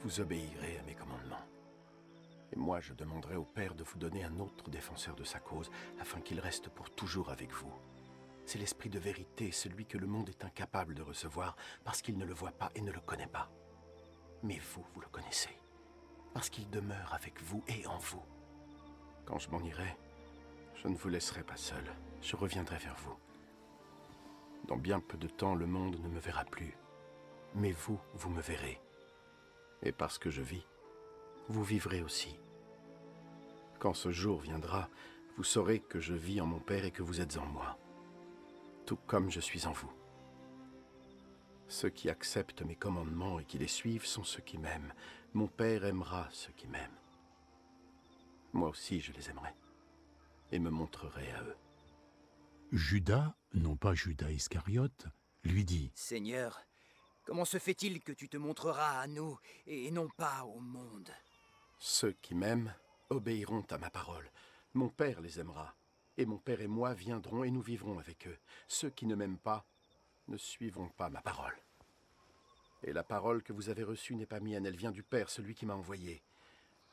vous obéirez à mes commandements. Et moi, je demanderai au Père de vous donner un autre défenseur de sa cause, afin qu'il reste pour toujours avec vous. C'est l'Esprit de vérité, celui que le monde est incapable de recevoir, parce qu'il ne le voit pas et ne le connaît pas. Mais vous, vous le connaissez, parce qu'il demeure avec vous et en vous. Quand je m'en irai, je ne vous laisserai pas seul, je reviendrai vers vous. Dans bien peu de temps, le monde ne me verra plus, mais vous, vous me verrez. Et parce que je vis, vous vivrez aussi. Quand ce jour viendra, vous saurez que je vis en mon Père et que vous êtes en moi, tout comme je suis en vous. Ceux qui acceptent mes commandements et qui les suivent sont ceux qui m'aiment. Mon Père aimera ceux qui m'aiment. Moi aussi je les aimerai et me montrerai à eux. Judas, non pas Judas Iscariote, lui dit: Seigneur, comment se fait-il que tu te montreras à nous et non pas au monde? Ceux qui m'aiment obéiront à ma parole. Mon Père les aimera, et mon Père et moi viendrons et nous vivrons avec eux. Ceux qui ne m'aiment pas ne suivront pas ma parole. Et la parole que vous avez reçue n'est pas mienne, elle vient du Père, celui qui m'a envoyé.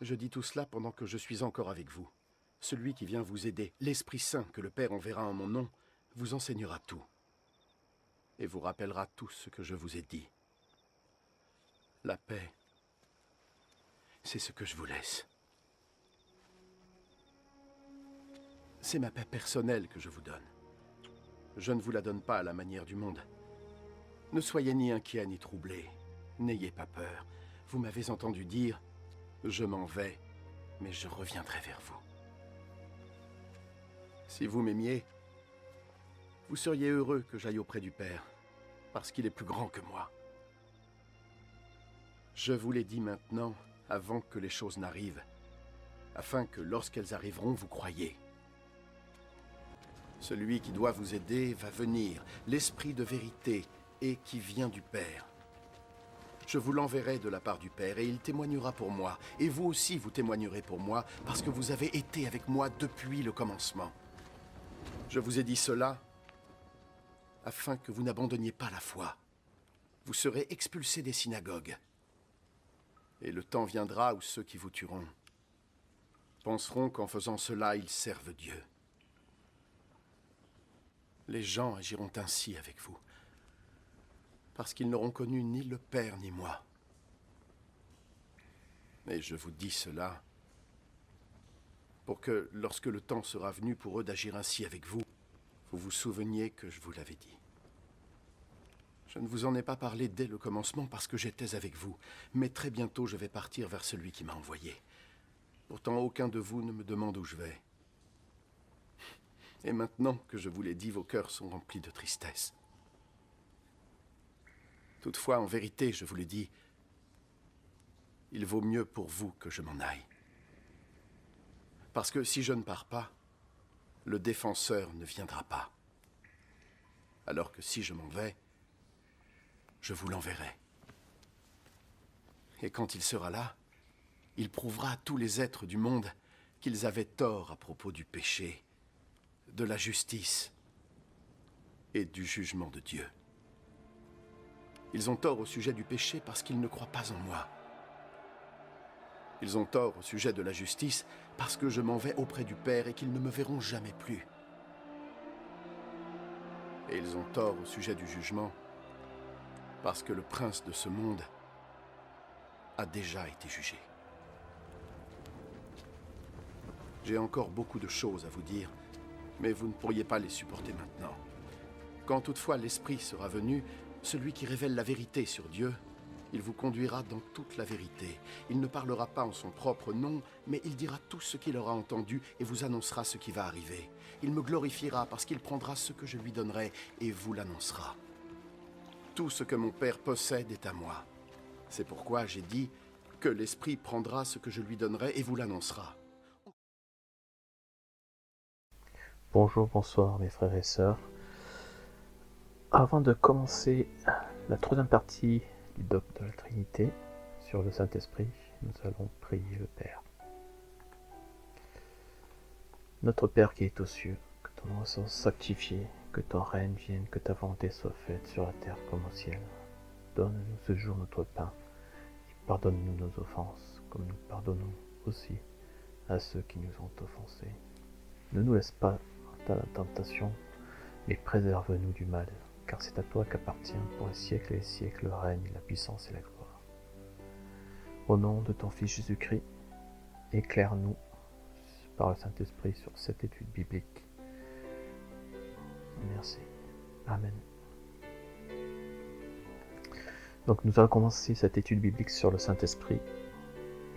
Je dis tout cela pendant que je suis encore avec vous. Celui qui vient vous aider, l'Esprit Saint que le Père enverra en mon nom, vous enseignera tout et vous rappellera tout ce que je vous ai dit. La paix, c'est ce que je vous laisse. C'est ma paix personnelle que je vous donne. Je ne vous la donne pas à la manière du monde. Ne soyez ni inquiets ni troublés. N'ayez pas peur. Vous m'avez entendu dire, je m'en vais, mais je reviendrai vers vous. Si vous m'aimiez, vous seriez heureux que j'aille auprès du Père, parce qu'il est plus grand que moi. Je vous l'ai dit maintenant, avant que les choses n'arrivent, afin que lorsqu'elles arriveront, vous croyiez. Celui qui doit vous aider va venir, l'Esprit de vérité, et qui vient du Père. Je vous l'enverrai de la part du Père, et il témoignera pour moi. Et vous aussi, vous témoignerez pour moi, parce que vous avez été avec moi depuis le commencement. Je vous ai dit cela afin que vous n'abandonniez pas la foi. Vous serez expulsés des synagogues. Et le temps viendra où ceux qui vous tueront penseront qu'en faisant cela, ils servent Dieu. Les gens agiront ainsi avec vous, parce qu'ils n'auront connu ni le Père ni moi. Mais je vous dis cela pour que, lorsque le temps sera venu pour eux d'agir ainsi avec vous, vous vous souveniez que je vous l'avais dit. Je ne vous en ai pas parlé dès le commencement parce que j'étais avec vous, mais très bientôt je vais partir vers celui qui m'a envoyé. Pourtant aucun de vous ne me demande où je vais. Et maintenant que je vous l'ai dit, vos cœurs sont remplis de tristesse. Toutefois, en vérité, je vous l'ai dit, il vaut mieux pour vous que je m'en aille. Parce que si je ne pars pas, le défenseur ne viendra pas. Alors que si je m'en vais, je vous l'enverrai. Et quand il sera là, il prouvera à tous les êtres du monde qu'ils avaient tort à propos du péché, de la justice et du jugement de Dieu. Ils ont tort au sujet du péché parce qu'ils ne croient pas en moi. Ils ont tort au sujet de la justice parce que je m'en vais auprès du Père et qu'ils ne me verront jamais plus. Et ils ont tort au sujet du jugement parce que le prince de ce monde a déjà été jugé. J'ai encore beaucoup de choses à vous dire, mais vous ne pourriez pas les supporter maintenant. Quand toutefois l'Esprit sera venu, celui qui révèle la vérité sur Dieu, il vous conduira dans toute la vérité. Il ne parlera pas en son propre nom, mais il dira tout ce qu'il aura entendu et vous annoncera ce qui va arriver. Il me glorifiera parce qu'il prendra ce que je lui donnerai et vous l'annoncera. Tout ce que mon Père possède est à moi. C'est pourquoi j'ai dit que l'Esprit prendra ce que je lui donnerai et vous l'annoncera. Bonjour, bonsoir mes frères et sœurs. Avant de commencer la troisième partie du dogme de la Trinité sur le Saint-Esprit, nous allons prier le Père. Notre Père qui est aux cieux, que ton nom soit sanctifié, que ton règne vienne, que ta volonté soit faite sur la terre comme au ciel. Donne-nous ce jour notre pain, et pardonne-nous nos offenses, comme nous pardonnons aussi à ceux qui nous ont offensés. Ne nous laisse pas dans la tentation, mais préserve-nous du mal, car c'est à toi qu'appartient pour les siècles et les siècles le règne, la puissance et la gloire. Au nom de ton Fils Jésus-Christ, éclaire-nous par le Saint-Esprit sur cette étude biblique. Merci. Amen. Donc nous allons commencer cette étude biblique sur le Saint-Esprit,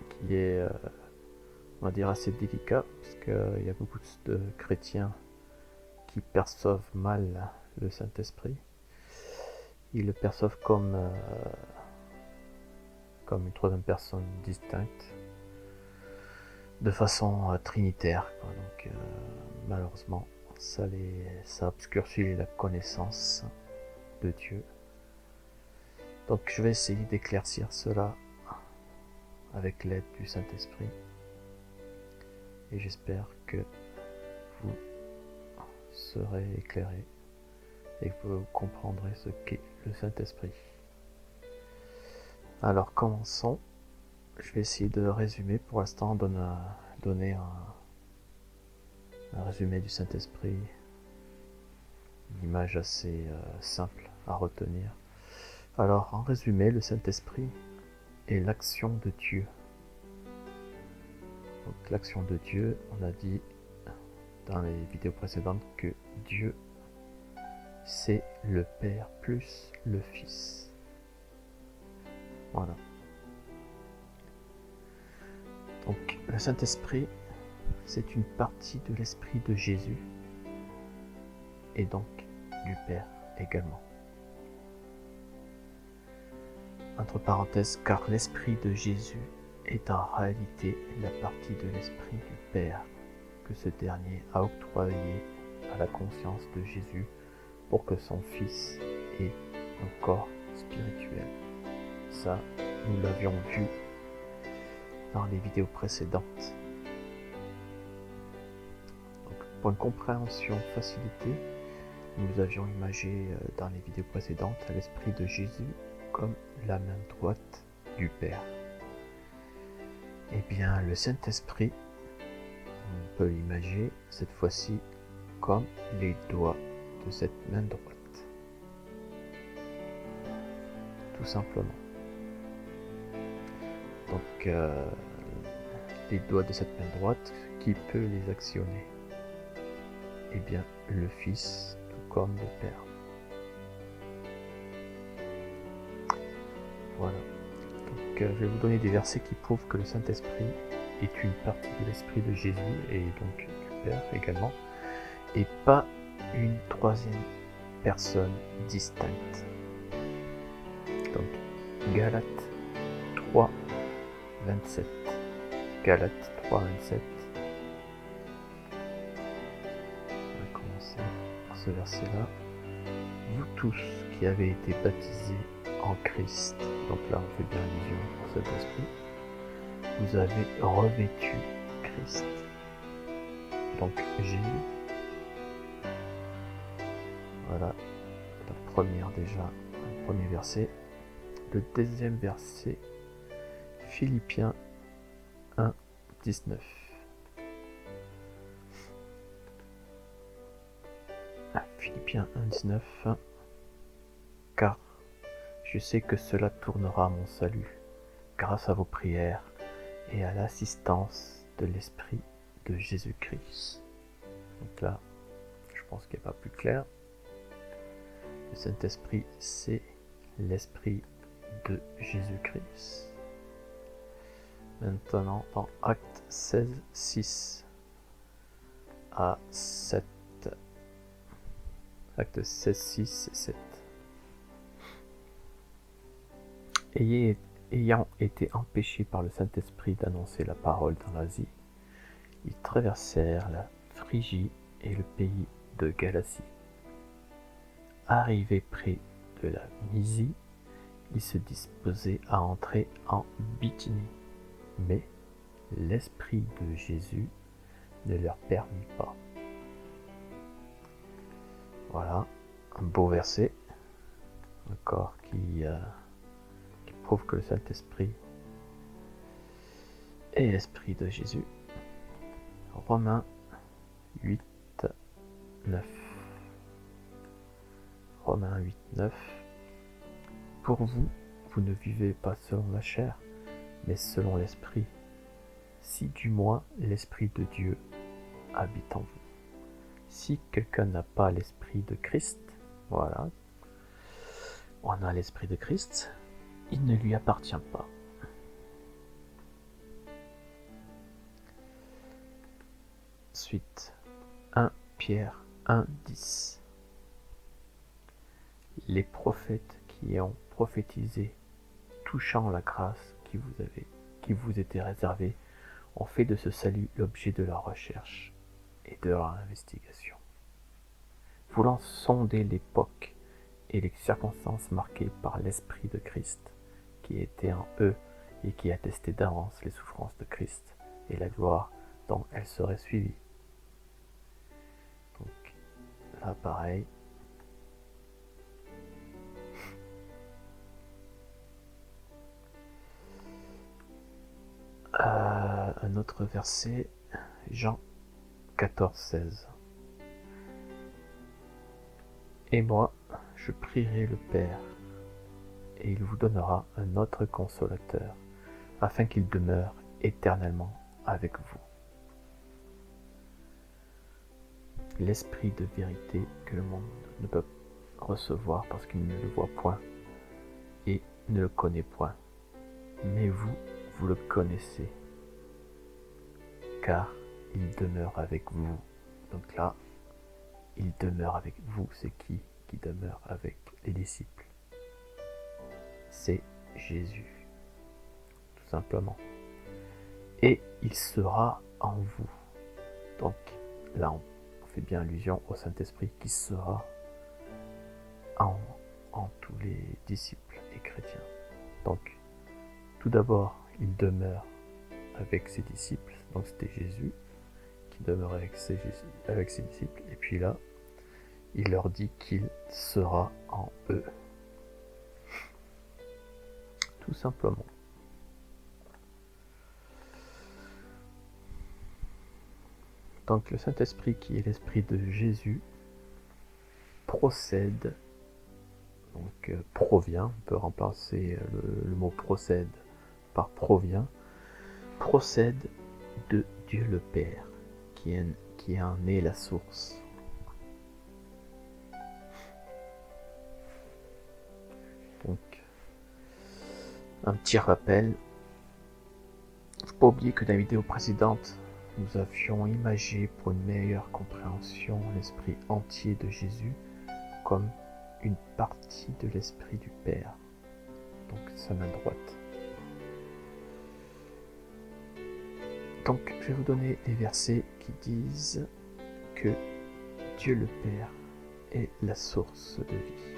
qui est, on va dire, assez délicat, parce qu'il y a beaucoup de chrétiens qui perçoivent mal le Saint-Esprit. Ils le perçoivent comme une troisième personne distincte, de façon trinitaire, quoi. Donc malheureusement, ça obscurcit la connaissance de Dieu. Donc je vais essayer d'éclaircir cela avec l'aide du Saint-Esprit. Et j'espère que vous serez éclairés et que vous comprendrez ce qu'est le Saint-Esprit. Alors commençons. Je vais essayer de résumer. Pour l'instant, donner un résumé du Saint-Esprit. Une image assez simple à retenir. Alors, en résumé, le Saint-Esprit est l'action de Dieu. Donc, l'action de Dieu, on a dit dans les vidéos précédentes que Dieu, c'est le Père plus le Fils. Voilà. Donc, le Saint-Esprit, c'est une partie de l'Esprit de Jésus et donc du Père également. Entre parenthèses, car l'Esprit de Jésus est en réalité la partie de l'Esprit du Père que ce dernier a octroyé à la conscience de Jésus pour que son Fils ait un corps spirituel. Ça, nous l'avions vu dans les vidéos précédentes. Donc, pour une compréhension facilitée, nous avions imagé dans les vidéos précédentes l'Esprit de Jésus comme la main droite du Père. Eh bien, le Saint-Esprit, on peut l'imaginer cette fois-ci comme les doigts de cette main droite. Tout simplement. Donc, les doigts de cette main droite, qui peut les actionner? Eh bien, le Fils, tout comme le Père. Voilà. Donc, je vais vous donner des versets qui prouvent que le Saint-Esprit est une partie de l'Esprit de Jésus et donc du Père également, et pas une troisième personne distincte. Donc, Galates 3, 27. Galates 3, 27. On va commencer par ce verset-là. Vous tous qui avez été baptisés en Christ, donc là on fait bien allusion au Saint-Esprit, vous avez revêtu Christ. Donc Jésus. Voilà, la première déjà, le premier verset. Le deuxième verset, Philippiens 1, 19. Philippiens 1, 19. Car je sais que cela tournera à mon salut, grâce à vos prières et à l'assistance de l'Esprit de Jésus-Christ. Donc là, je pense qu'il n'y a pas plus clair. Le Saint-Esprit, c'est l'Esprit de Jésus-Christ. Maintenant, dans Actes 16, 6 à 7. Actes 16, 6 et 7. Ayant été empêchés par le Saint-Esprit d'annoncer la parole dans l'Asie, ils traversèrent la Phrygie et le pays de Galatie. Arrivés près de la Mysie, ils se disposaient à entrer en Bithynie, mais l'Esprit de Jésus ne leur permit pas. Voilà, un beau verset, encore qui prouve que le Saint-Esprit et esprit de Jésus. Romains 8, 9. Romains 8, 9. Pour vous, vous ne vivez pas selon la chair, mais selon l'esprit, si du moins l'esprit de Dieu habite en vous. Si quelqu'un n'a pas l'esprit de Christ, voilà, on a l'esprit de Christ, il ne lui appartient pas. Ensuite, 1 Pierre 1, 10. Les prophètes qui ont prophétisé touchant la grâce qui vous était réservée ont fait de ce salut l'objet de leur recherche et de leur investigation. Voulant sonder l'époque et les circonstances marquées par l'Esprit de Christ qui était en eux et qui attestait d'avance les souffrances de Christ et la gloire dont elles seraient suivies. Donc là pareil. Un autre verset, Jean 14, 16. Et moi, je prierai le Père, et il vous donnera un autre consolateur, afin qu'il demeure éternellement avec vous. L'esprit de vérité que le monde ne peut recevoir parce qu'il ne le voit point et ne le connaît point. Mais vous, vous le connaissez, car il demeure avec vous. Donc là, il demeure avec vous. C'est qui demeure avec les disciples? C'est Jésus, tout simplement. Et il sera en vous. Donc là, on fait bien allusion au Saint-Esprit qui sera en tous les disciples et chrétiens. Donc, tout d'abord, il demeure avec ses disciples, donc c'était Jésus qui demeurait avec ses disciples, et puis là, il leur dit qu'il sera en eux. Tout simplement. Donc le Saint-Esprit, qui est l'Esprit de Jésus, procède, donc provient, on peut remplacer le mot procède par provient, procède de Dieu le Père, qui en est la source. Donc, un petit rappel. Il ne faut pas oublier que dans la vidéo précédente, nous avions imagé pour une meilleure compréhension l'esprit entier de Jésus comme une partie de l'esprit du Père, donc sa main droite. Donc je vais vous donner des versets qui disent que Dieu le Père est la source de vie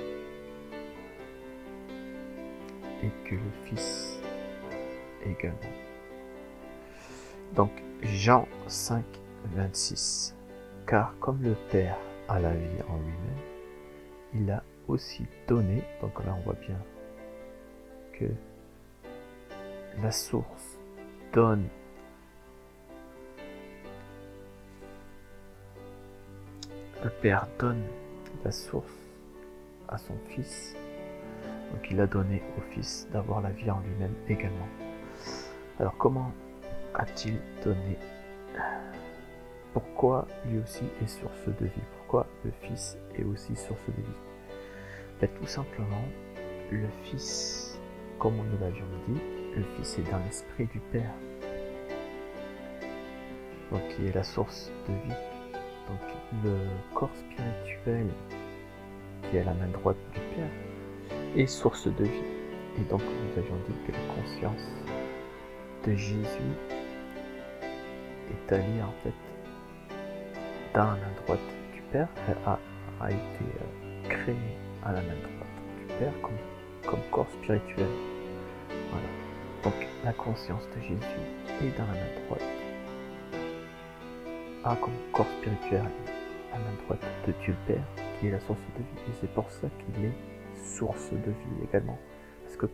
et que le Fils également. Donc Jean 5, 26. Car comme le Père a la vie en lui-même, il a aussi donné, donc là on voit bien que la source donne le Père donne la source à son Fils, donc il a donné au Fils d'avoir la vie en lui-même également. Alors comment a-t-il donné? Pourquoi lui aussi est source de vie? Pourquoi le Fils est aussi source de vie? Tout simplement, le Fils, comme nous l'avions dit, le Fils est dans l'esprit du Père, donc il est la source de vie. Donc le corps spirituel qui est à la main droite du Père est source de vie. Et donc nous avions dit que la conscience de Jésus est allée en fait dans la main droite du Père. Elle a été créée à la main droite du Père comme corps spirituel. Voilà. Donc la conscience de Jésus est dans la main droite, a comme corps spirituel à la main droite de Dieu le Père, qui est la source de vie. Et c'est pour ça qu'il est source de vie également. Parce que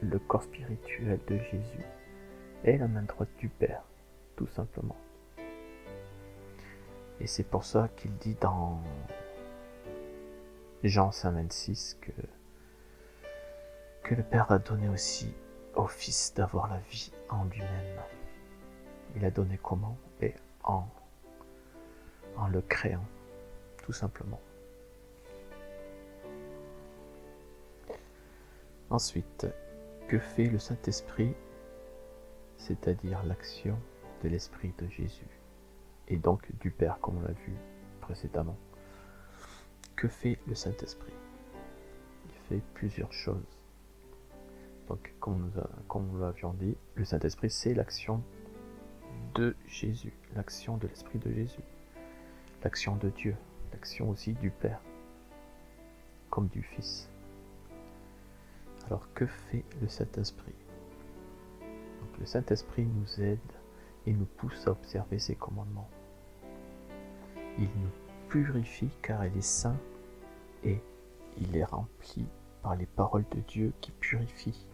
le corps spirituel de Jésus est la main droite du Père, tout simplement. Et c'est pour ça qu'il dit dans Jean 5,26 que le Père a donné aussi au Fils d'avoir la vie en lui-même. Il a donné comment? Et en le créant, tout simplement. Ensuite, que fait le Saint-Esprit, c'est-à-dire l'action de l'Esprit de Jésus, et donc du Père, comme on l'a vu précédemment. Que fait le Saint-Esprit? Il fait plusieurs choses. Donc, comme nous l'avions dit, le Saint-Esprit, c'est l'action de Jésus, l'action de l'Esprit de Jésus, l'action de Dieu, l'action aussi du Père, comme du Fils. Alors, que fait le Saint-Esprit? Donc, le Saint-Esprit nous aide et nous pousse à observer ses commandements. Il nous purifie car il est saint et il est rempli par les paroles de Dieu qui purifient.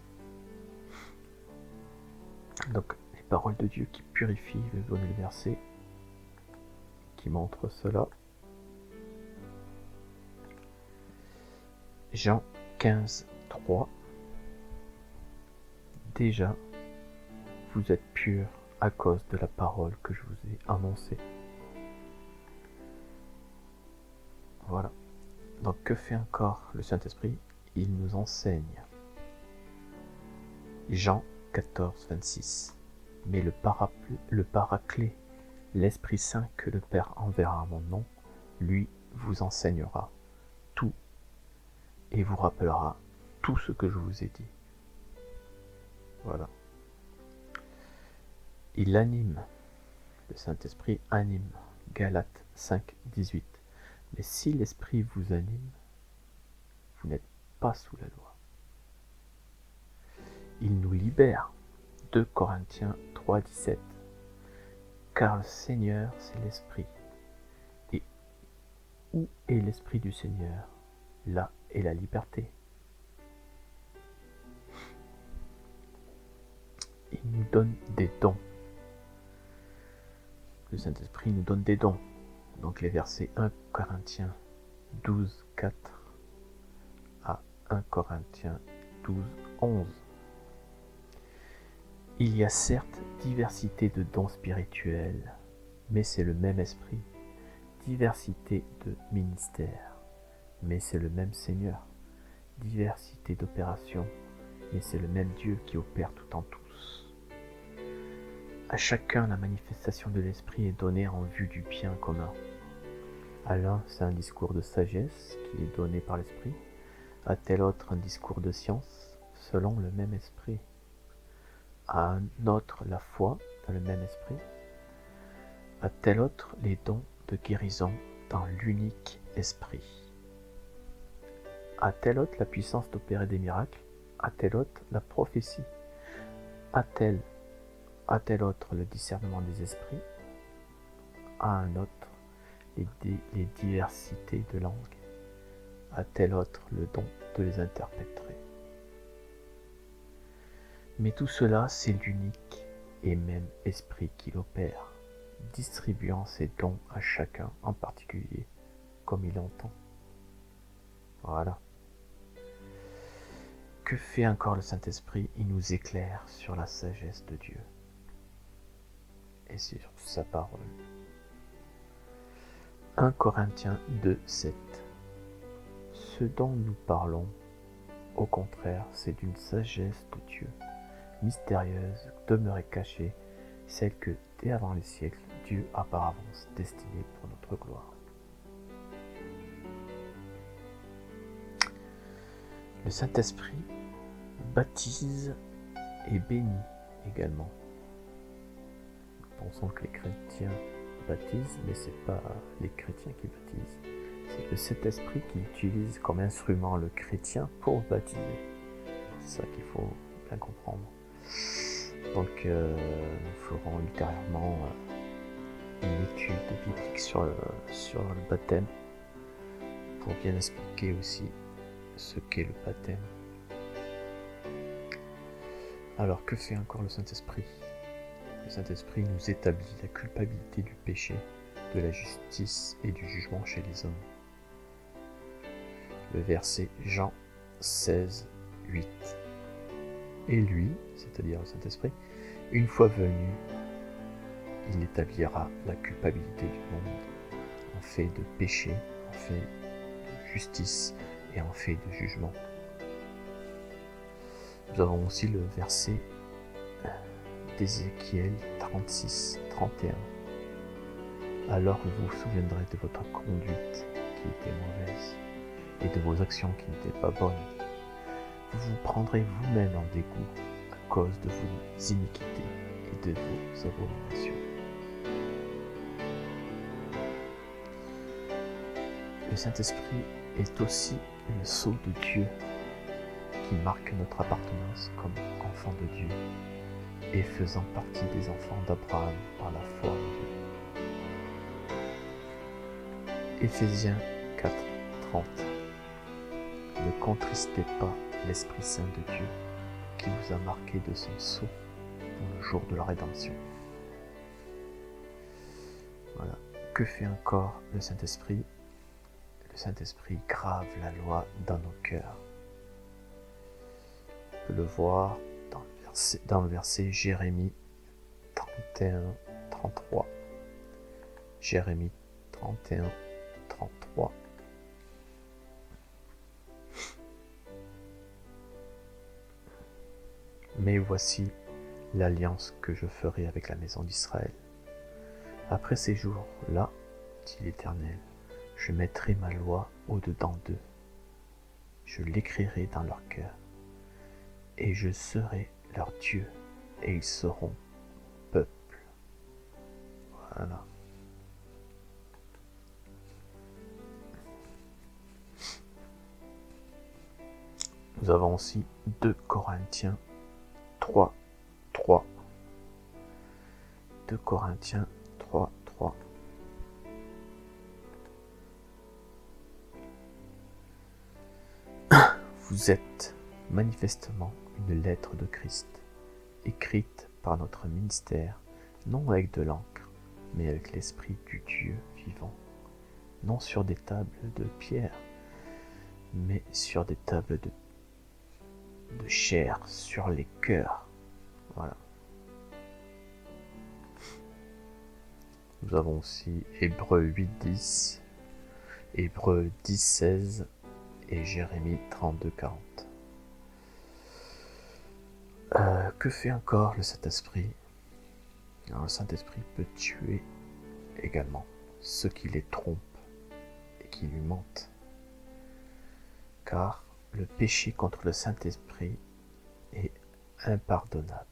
Donc, les paroles de Dieu qui purifient, je vais vous donner le verset qui montre cela. Jean 15, 3. Déjà, vous êtes purs à cause de la parole que je vous ai annoncée. Voilà. Donc, que fait encore le Saint-Esprit? Il nous enseigne. Jean 14, 26. Mais le Paraclet, l'Esprit Saint que le Père enverra à mon nom, lui vous enseignera tout et vous rappellera tout ce que je vous ai dit. Voilà. Il anime. Le Saint-Esprit anime. Galates 5, 18. Mais si l'Esprit vous anime, vous n'êtes pas sous la loi. Il nous libère. 2 Corinthiens 3, 17. Car le Seigneur, c'est l'Esprit. Et où est l'Esprit du Seigneur? Là est la liberté. Il nous donne des dons. Le Saint-Esprit nous donne des dons. Donc les versets 1 Corinthiens 12, 4 à 1 Corinthiens 12, 11. Il y a certes diversité de dons spirituels, mais c'est le même esprit. Diversité de ministères, mais c'est le même Seigneur. Diversité d'opérations, mais c'est le même Dieu qui opère tout en tous. À chacun, la manifestation de l'esprit est donnée en vue du bien commun. À l'un, c'est un discours de sagesse qui est donné par l'esprit. À tel autre, un discours de science, selon le même esprit. À un autre, la foi, dans le même esprit. À tel autre, les dons de guérison, dans l'unique esprit. À tel autre, la puissance d'opérer des miracles. À tel autre, la prophétie. À tel autre, le discernement des esprits. À un autre, les diversités de langues. À tel autre, le don de les interpréter. Mais tout cela, c'est l'unique et même esprit qui l'opère, distribuant ses dons à chacun en particulier, comme il entend. Voilà. Que fait encore le Saint-Esprit? Il nous éclaire sur la sagesse de Dieu et sur sa parole. 1 Corinthiens 2, 7. Ce dont nous parlons, au contraire, c'est d'une sagesse de Dieu, mystérieuse, demeurée cachée, celle que, dès avant les siècles, Dieu a par avance destinée pour notre gloire. Le Saint-Esprit baptise et bénit également. Nous pensons que les chrétiens baptisent, mais ce n'est pas les chrétiens qui baptisent. C'est le Saint-Esprit qui utilise comme instrument le chrétien pour baptiser. C'est ça qu'il faut bien comprendre. Donc nous ferons ultérieurement une étude biblique sur le baptême pour bien expliquer aussi ce qu'est le baptême. Alors que fait encore le Saint-Esprit? Le Saint-Esprit nous établit la culpabilité du péché, de la justice et du jugement chez les hommes. Le verset Jean 16, 8. Et lui, c'est-à-dire le Saint-Esprit, une fois venu, il établira la culpabilité du monde en fait de péché, en fait de justice et en fait de jugement. Nous avons aussi le verset d'Ézéchiel 36, 31. Alors vous vous souviendrez de votre conduite qui était mauvaise et de vos actions qui n'étaient pas bonnes. Vous vous prendrez vous-même en dégoût à cause de vos iniquités et de vos abominations. Le Saint-Esprit est aussi le sceau de Dieu qui marque notre appartenance comme enfants de Dieu et faisant partie des enfants d'Abraham par la foi en Dieu. Éphésiens 4, 30. Ne contristez pas l'Esprit Saint de Dieu qui vous a marqué de son sceau dans le jour de la rédemption. Voilà. Que fait encore le Saint-Esprit? Le Saint-Esprit grave la loi dans nos cœurs. On peut le voir dans le verset Jérémie 31, 33. Jérémie 31, 33. Mais voici l'alliance que je ferai avec la maison d'Israël. Après ces jours-là, dit l'Éternel, je mettrai ma loi au-dedans d'eux. Je l'écrirai dans leur cœur. Et je serai leur Dieu, et ils seront mon peuple. Voilà. Nous avons aussi 2 Corinthiens 3, 3. 2 Corinthiens 3, 3. Vous êtes manifestement une lettre de Christ, écrite par notre ministère, non avec de l'encre, mais avec l'Esprit du Dieu vivant, non sur des tables de pierre, mais sur des tables de chair, sur les cœurs. Voilà. Nous avons aussi Hébreux 8, 10, Hébreux 10, 16 et Jérémie 32, 40. Que fait encore le Saint-Esprit? Alors, le Saint-Esprit peut tuer également ceux qui les trompent et qui lui mentent. Car le péché contre le Saint-Esprit est impardonnable.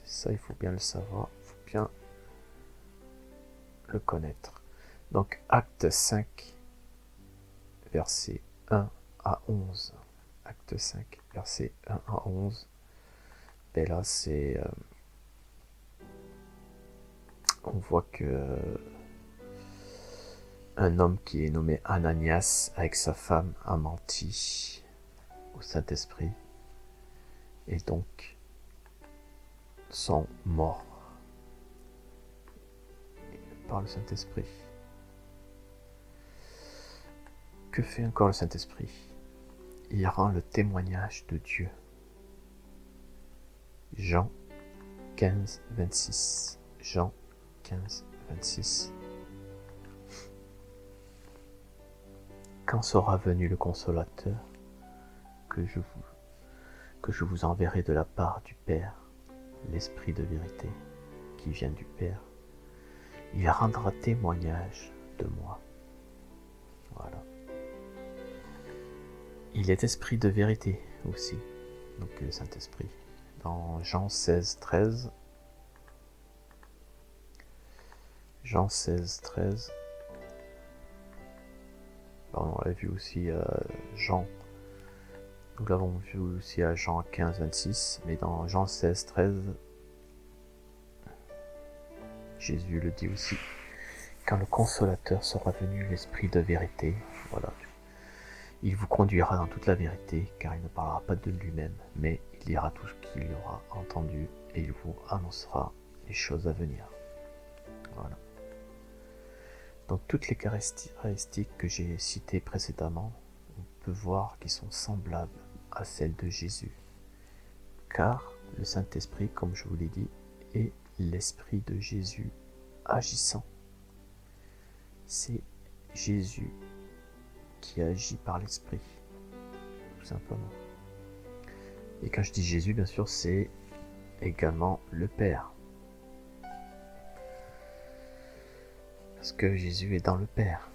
Ça, il faut bien le savoir, il faut bien le connaître. Donc, Acte 5, versets 1 à 11. Acte 5, versets 1 à 11. Et là, on voit que un homme qui est nommé Ananias, avec sa femme, a menti au Saint-Esprit. Et donc, sont morts par le Saint-Esprit. Que fait encore le Saint-Esprit? Il rend le témoignage de Dieu. Jean 15, 26. Jean 15, 26. Quand sera venu le Consolateur, que je vous enverrai de la part du Père, l'Esprit de vérité qui vient du Père, il rendra témoignage de moi. Voilà. Il est esprit de vérité aussi, donc le Saint-Esprit. Dans Jean 16, 13, Jean 16, 13, on l'a vu aussi à Jean, nous l'avons vu aussi à Jean 15, 26, mais dans Jean 16, 13, Jésus le dit aussi, quand le Consolateur sera venu, l'Esprit de vérité, voilà, il vous conduira dans toute la vérité, car il ne parlera pas de lui-même, mais il il dira tout ce qu'il aura entendu et il vous annoncera les choses à venir. Voilà. Donc toutes les caractéristiques que j'ai citées précédemment, on peut voir qu'ils sont semblables à celles de Jésus. Car le Saint-Esprit, comme je vous l'ai dit, est l'Esprit de Jésus agissant. C'est Jésus qui agit par l'Esprit, tout simplement. Et quand je dis Jésus, bien sûr, c'est également le Père. Parce que Jésus est dans le Père.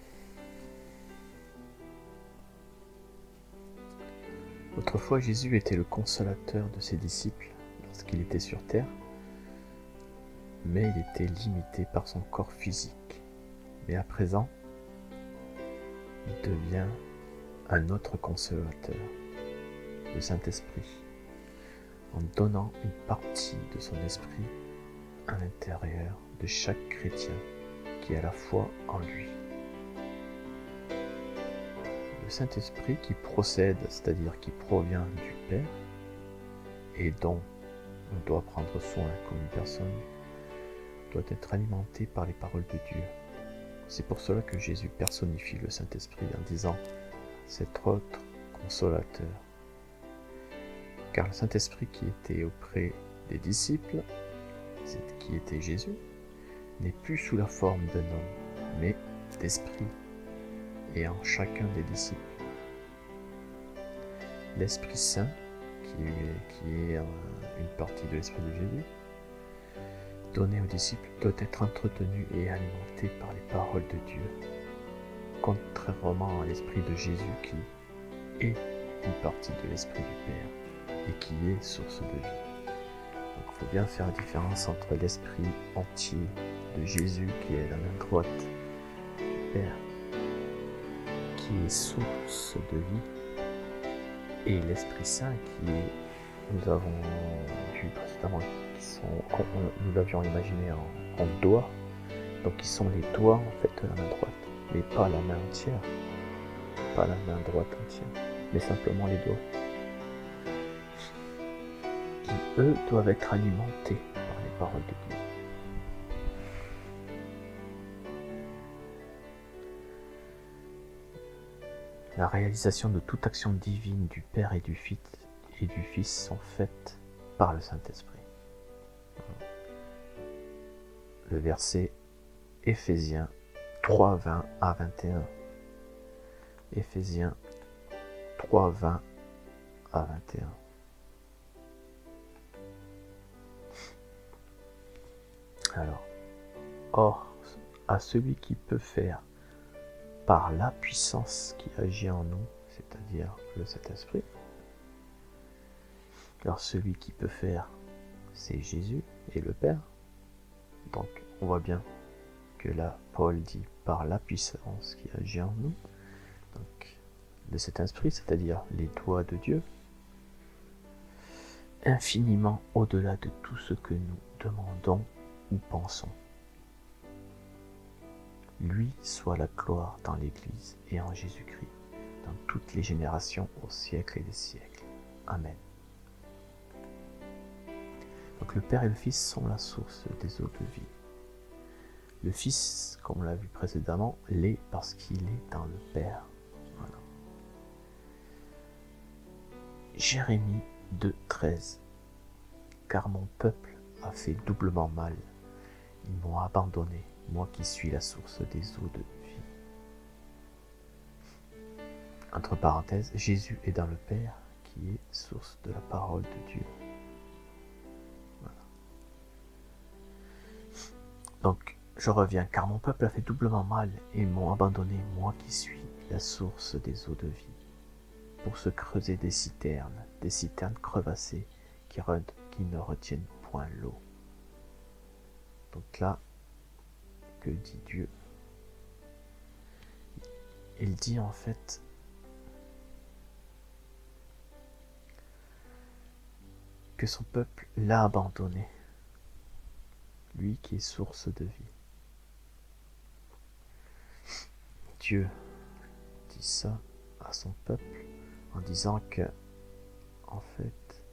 Autrefois, Jésus était le consolateur de ses disciples lorsqu'il était sur terre, mais il était limité par son corps physique. Mais à présent, il devient un autre consolateur, le Saint-Esprit, en donnant une partie de son esprit à l'intérieur de chaque chrétien qui a la foi en lui. Le Saint-Esprit qui procède, c'est-à-dire qui provient du Père, et dont on doit prendre soin comme une personne, doit être alimenté par les paroles de Dieu. C'est pour cela que Jésus personnifie le Saint-Esprit en disant « cet autre consolateur ». Car le Saint-Esprit qui était auprès des disciples, qui était Jésus, n'est plus sous la forme d'un homme, mais d'esprit, et en chacun des disciples. L'Esprit Saint, qui est une partie de l'Esprit de Jésus, donné aux disciples, doit être entretenu et alimenté par les paroles de Dieu, contrairement à l'Esprit de Jésus qui est une partie de l'Esprit du Père et qui est source de vie. Donc il faut bien faire la différence entre l'Esprit entier de Jésus qui est la main droite du Père, qui est source de vie, et l'Esprit Saint qui est, nous avons vu précédemment, nous l'avions imaginé en doigts, donc qui sont les doigts en fait de la main droite, mais pas la main entière, pas la main droite entière, mais simplement les doigts, qui eux doivent être alimentés par les paroles de Dieu. La réalisation de toute action divine du Père et du Fils sont faites par le Saint-Esprit. Le verset Éphésiens 3, 20 à 21. Éphésiens 3, 20 à 21. Alors, or, à celui qui peut faire par la puissance qui agit en nous, c'est-à-dire le Saint-Esprit. Alors celui qui peut faire, c'est Jésus et le Père. Donc on voit bien que là, Paul dit par la puissance qui agit en nous, donc de cet esprit, c'est-à-dire les doigts de Dieu, infiniment au-delà de tout ce que nous demandons ou pensons. Lui soit la gloire dans l'Église et en Jésus-Christ, dans toutes les générations, au siècle et des siècles. Amen. Donc le Père et le Fils sont la source des eaux de vie. Le Fils, comme on l'a vu précédemment, l'est parce qu'il est dans le Père. Voilà. Jérémie 2, 13. Car mon peuple a fait doublement mal. Ils m'ont abandonné, moi qui suis la source des eaux de vie. Entre parenthèses, Jésus est dans le Père qui est source de la parole de Dieu. Voilà. Donc, je reviens, car mon peuple a fait doublement mal et m'ont abandonné, moi qui suis la source des eaux de vie, pour se creuser des citernes crevassées qui ne retiennent point l'eau. Donc là, que dit Dieu? Il dit en fait que son peuple l'a abandonné, lui qui est source de vie. Dieu dit ça à son peuple en disant que, en fait,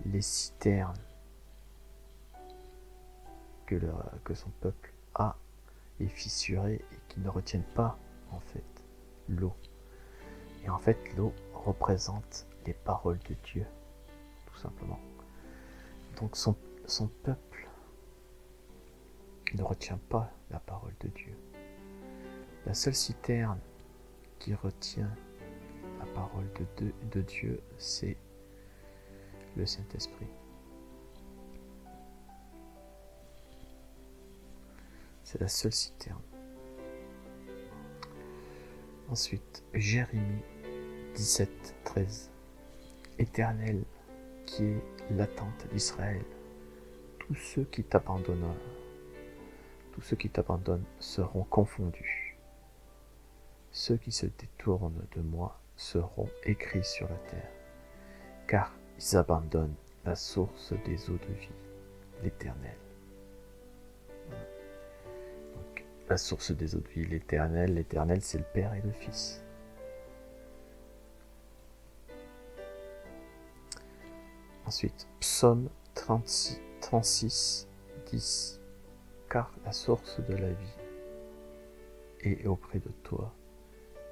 les citernes que son peuple a et fissurées et qui ne retiennent pas en fait l'eau. Et en fait l'eau représente les paroles de Dieu, tout simplement. Donc son peuple ne retient pas la parole de Dieu. La seule citerne qui retient la parole de Dieu, c'est le Saint-Esprit. C'est la seule citerne. Ensuite, Jérémie 17, 13. Éternel, qui est l'attente d'Israël, tous ceux qui t'abandonnent seront confondus. Ceux qui se détournent de moi seront écrits sur la terre, car ils abandonnent la source des eaux de vie, l'Éternel. Donc, la source des eaux de vie, l'Éternel, c'est le Père et le Fils. Ensuite, Psaume 36, 10. Car la source de la vie est auprès de toi.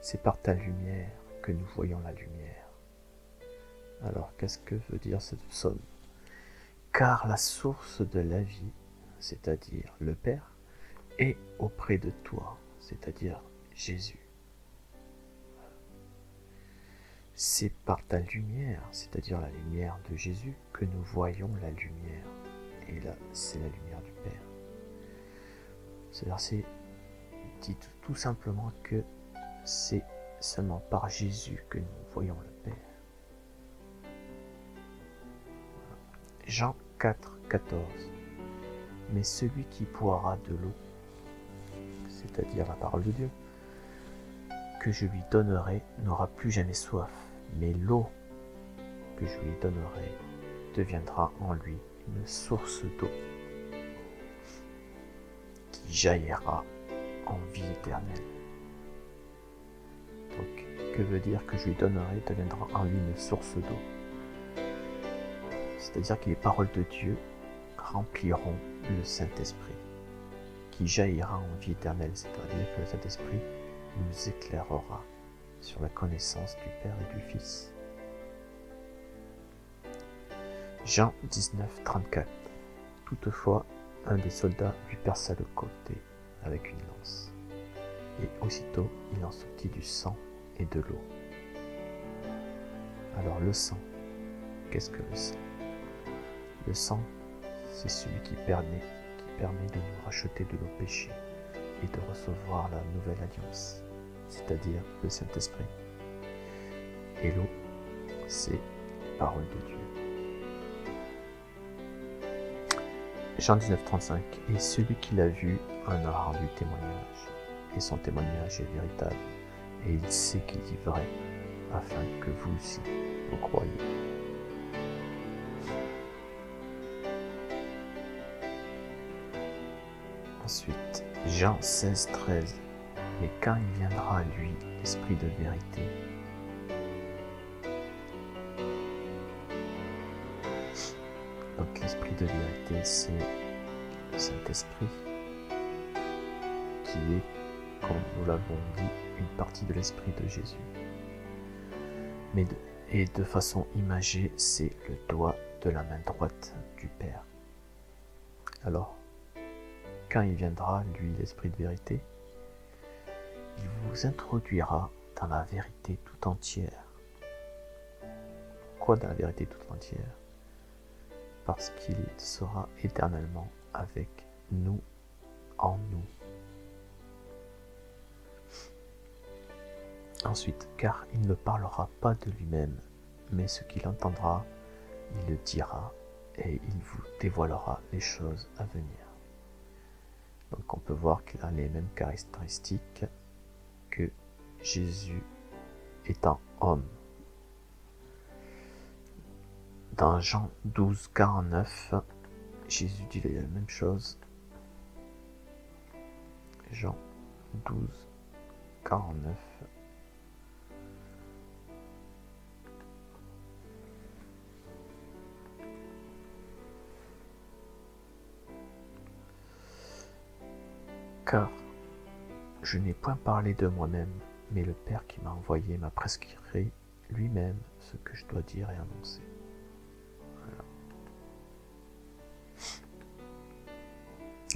C'est par ta lumière que nous voyons la lumière. Alors, qu'est-ce que veut dire ce psaume? Car la source de la vie, c'est-à-dire le Père, est auprès de toi, c'est-à-dire Jésus. C'est par ta lumière, c'est-à-dire la lumière de Jésus, que nous voyons la lumière. Et là, c'est la lumière du Père. Ce verset dit tout simplement que c'est seulement par Jésus que nous voyons le Père. Jean 4, 14. Mais celui qui boira de l'eau, c'est-à-dire la parole de Dieu, que je lui donnerai n'aura plus jamais soif, mais l'eau que je lui donnerai deviendra en lui une source d'eau qui jaillira en vie éternelle. Donc, que veut dire que je lui donnerai deviendra en lui une source d'eau? C'est-à-dire que les paroles de Dieu rempliront le Saint-Esprit, qui jaillira en vie éternelle, c'est-à-dire que le Saint-Esprit nous éclairera sur la connaissance du Père et du Fils. Jean 19, 34. Toutefois, un des soldats lui perça le côté avec une lance, et aussitôt il en sortit du sang et de l'eau. Alors le sang, qu'est-ce que le sang? Le sang, c'est celui qui permet de nous racheter de nos péchés et de recevoir la nouvelle alliance, c'est-à-dire le Saint-Esprit. Et l'eau, c'est la parole de Dieu. Jean 19, 35. Et celui qui l'a vu en a rendu témoignage, et son témoignage est véritable, et il sait qu'il dit vrai, afin que vous aussi vous croyez. Ensuite, Jean 16, 13. Mais quand il viendra à lui l'Esprit de vérité, donc l'Esprit de vérité, c'est le Saint-Esprit, qui est, comme nous l'avons dit, une partie de l'Esprit de Jésus. Et de façon imagée, c'est le doigt de la main droite du Père. Alors, quand il viendra, lui, l'Esprit de vérité, il vous introduira dans la vérité tout entière. Pourquoi dans la vérité tout entière? Parce qu'il sera éternellement avec nous, en nous. Ensuite, car il ne parlera pas de lui-même, mais ce qu'il entendra, il le dira, et il vous dévoilera les choses à venir. Donc on peut voir qu'il a les mêmes caractéristiques que Jésus étant homme. Dans Jean 12, 49, Jésus dit la même chose. Jean 12, 49. Car je n'ai point parlé de moi-même, mais le Père qui m'a envoyé m'a prescrit lui-même ce que je dois dire et annoncer. Voilà.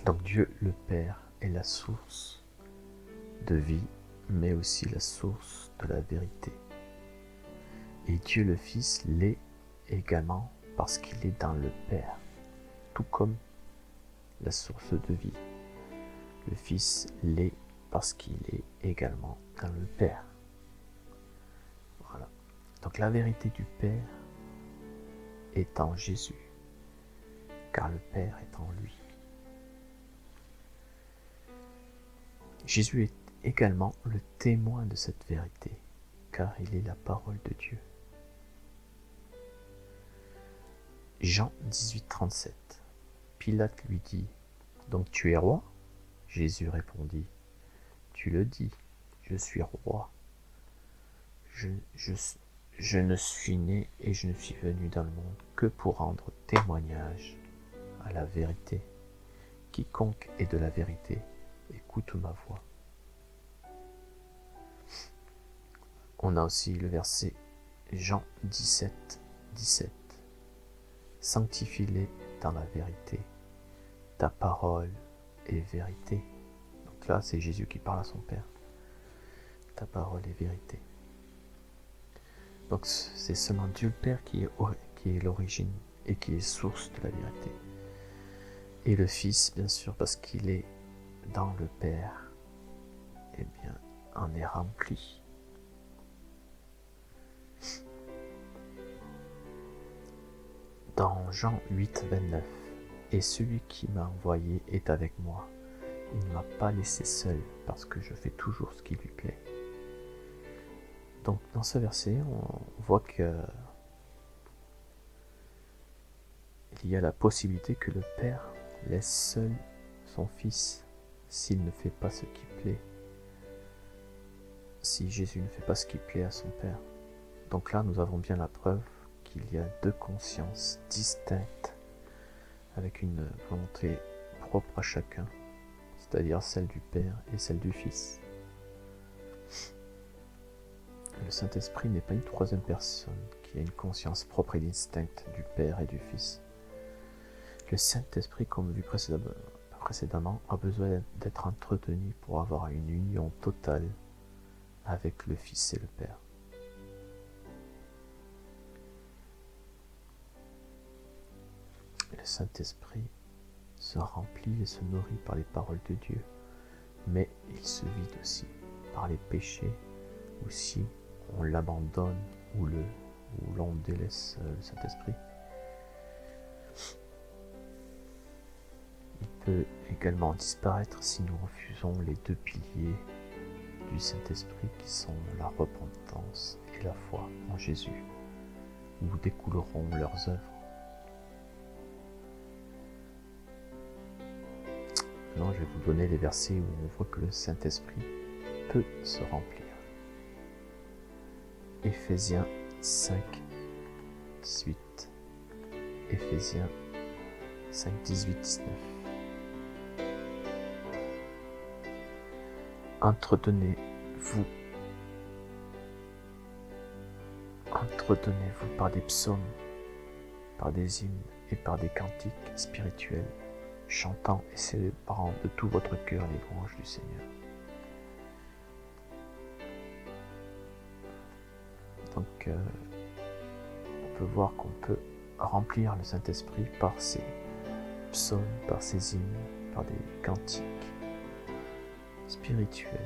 Donc Dieu le Père est la source de vie, mais aussi la source de la vérité. Et Dieu le Fils l'est également parce qu'il est dans le Père, tout comme la source de vie. Le Fils l'est parce qu'il est également dans le Père. Voilà. Donc la vérité du Père est en Jésus, car le Père est en lui. Jésus est également le témoin de cette vérité, car il est la parole de Dieu. Jean 18, 37. Pilate lui dit, « Donc tu es roi ?» Jésus répondit, « Tu le dis, je suis roi. Je ne suis né et je ne suis venu dans le monde que pour rendre témoignage à la vérité. Quiconque est de la vérité, écoute ma voix. » On a aussi le verset Jean 17, 17. « Sanctifie-les dans la vérité. Ta parole est vérité. » Donc là, c'est Jésus qui parle à son Père. Ta parole est vérité. Donc c'est seulement Dieu le Père qui est l'origine et qui est source de la vérité. Et le Fils, bien sûr, parce qu'il est dans le Père, eh bien, en est rempli. Dans Jean 8, 29, « Et celui qui m'a envoyé est avec moi. Il ne m'a pas laissé seul, parce que je fais toujours ce qui lui plaît. » Donc dans ce verset, on voit que il y a la possibilité que le Père laisse seul son Fils s'il ne fait pas ce qui plaît. Si Jésus ne fait pas ce qui plaît à son Père. Donc là, nous avons bien la preuve qu'il y a deux consciences distinctes avec une volonté propre à chacun, c'est-à-dire celle du Père et celle du Fils. Le Saint-Esprit n'est pas une troisième personne qui a une conscience propre et distincte du Père et du Fils. Le Saint-Esprit, comme vu précédemment, a besoin d'être entretenu pour avoir une union totale avec le Fils et le Père. Le Saint-Esprit se remplit et se nourrit par les paroles de Dieu, mais il se vide aussi par les péchés, ou si on l'abandonne ou l'on délaisse le Saint-Esprit. Il peut également disparaître si nous refusons les deux piliers du Saint-Esprit qui sont la repentance et la foi en Jésus, où découleront leurs œuvres. Maintenant, je vais vous donner les versets où on voit que le Saint-Esprit peut se remplir. Éphésiens 5, 18. Éphésiens 5, 18, 19. Entretenez-vous par des psaumes, par des hymnes et par des cantiques spirituels, chantant et célébrant de tout votre cœur les louanges du Seigneur. Donc, on peut voir qu'on peut remplir le Saint-Esprit par ces psaumes, par ces hymnes, par des cantiques spirituels.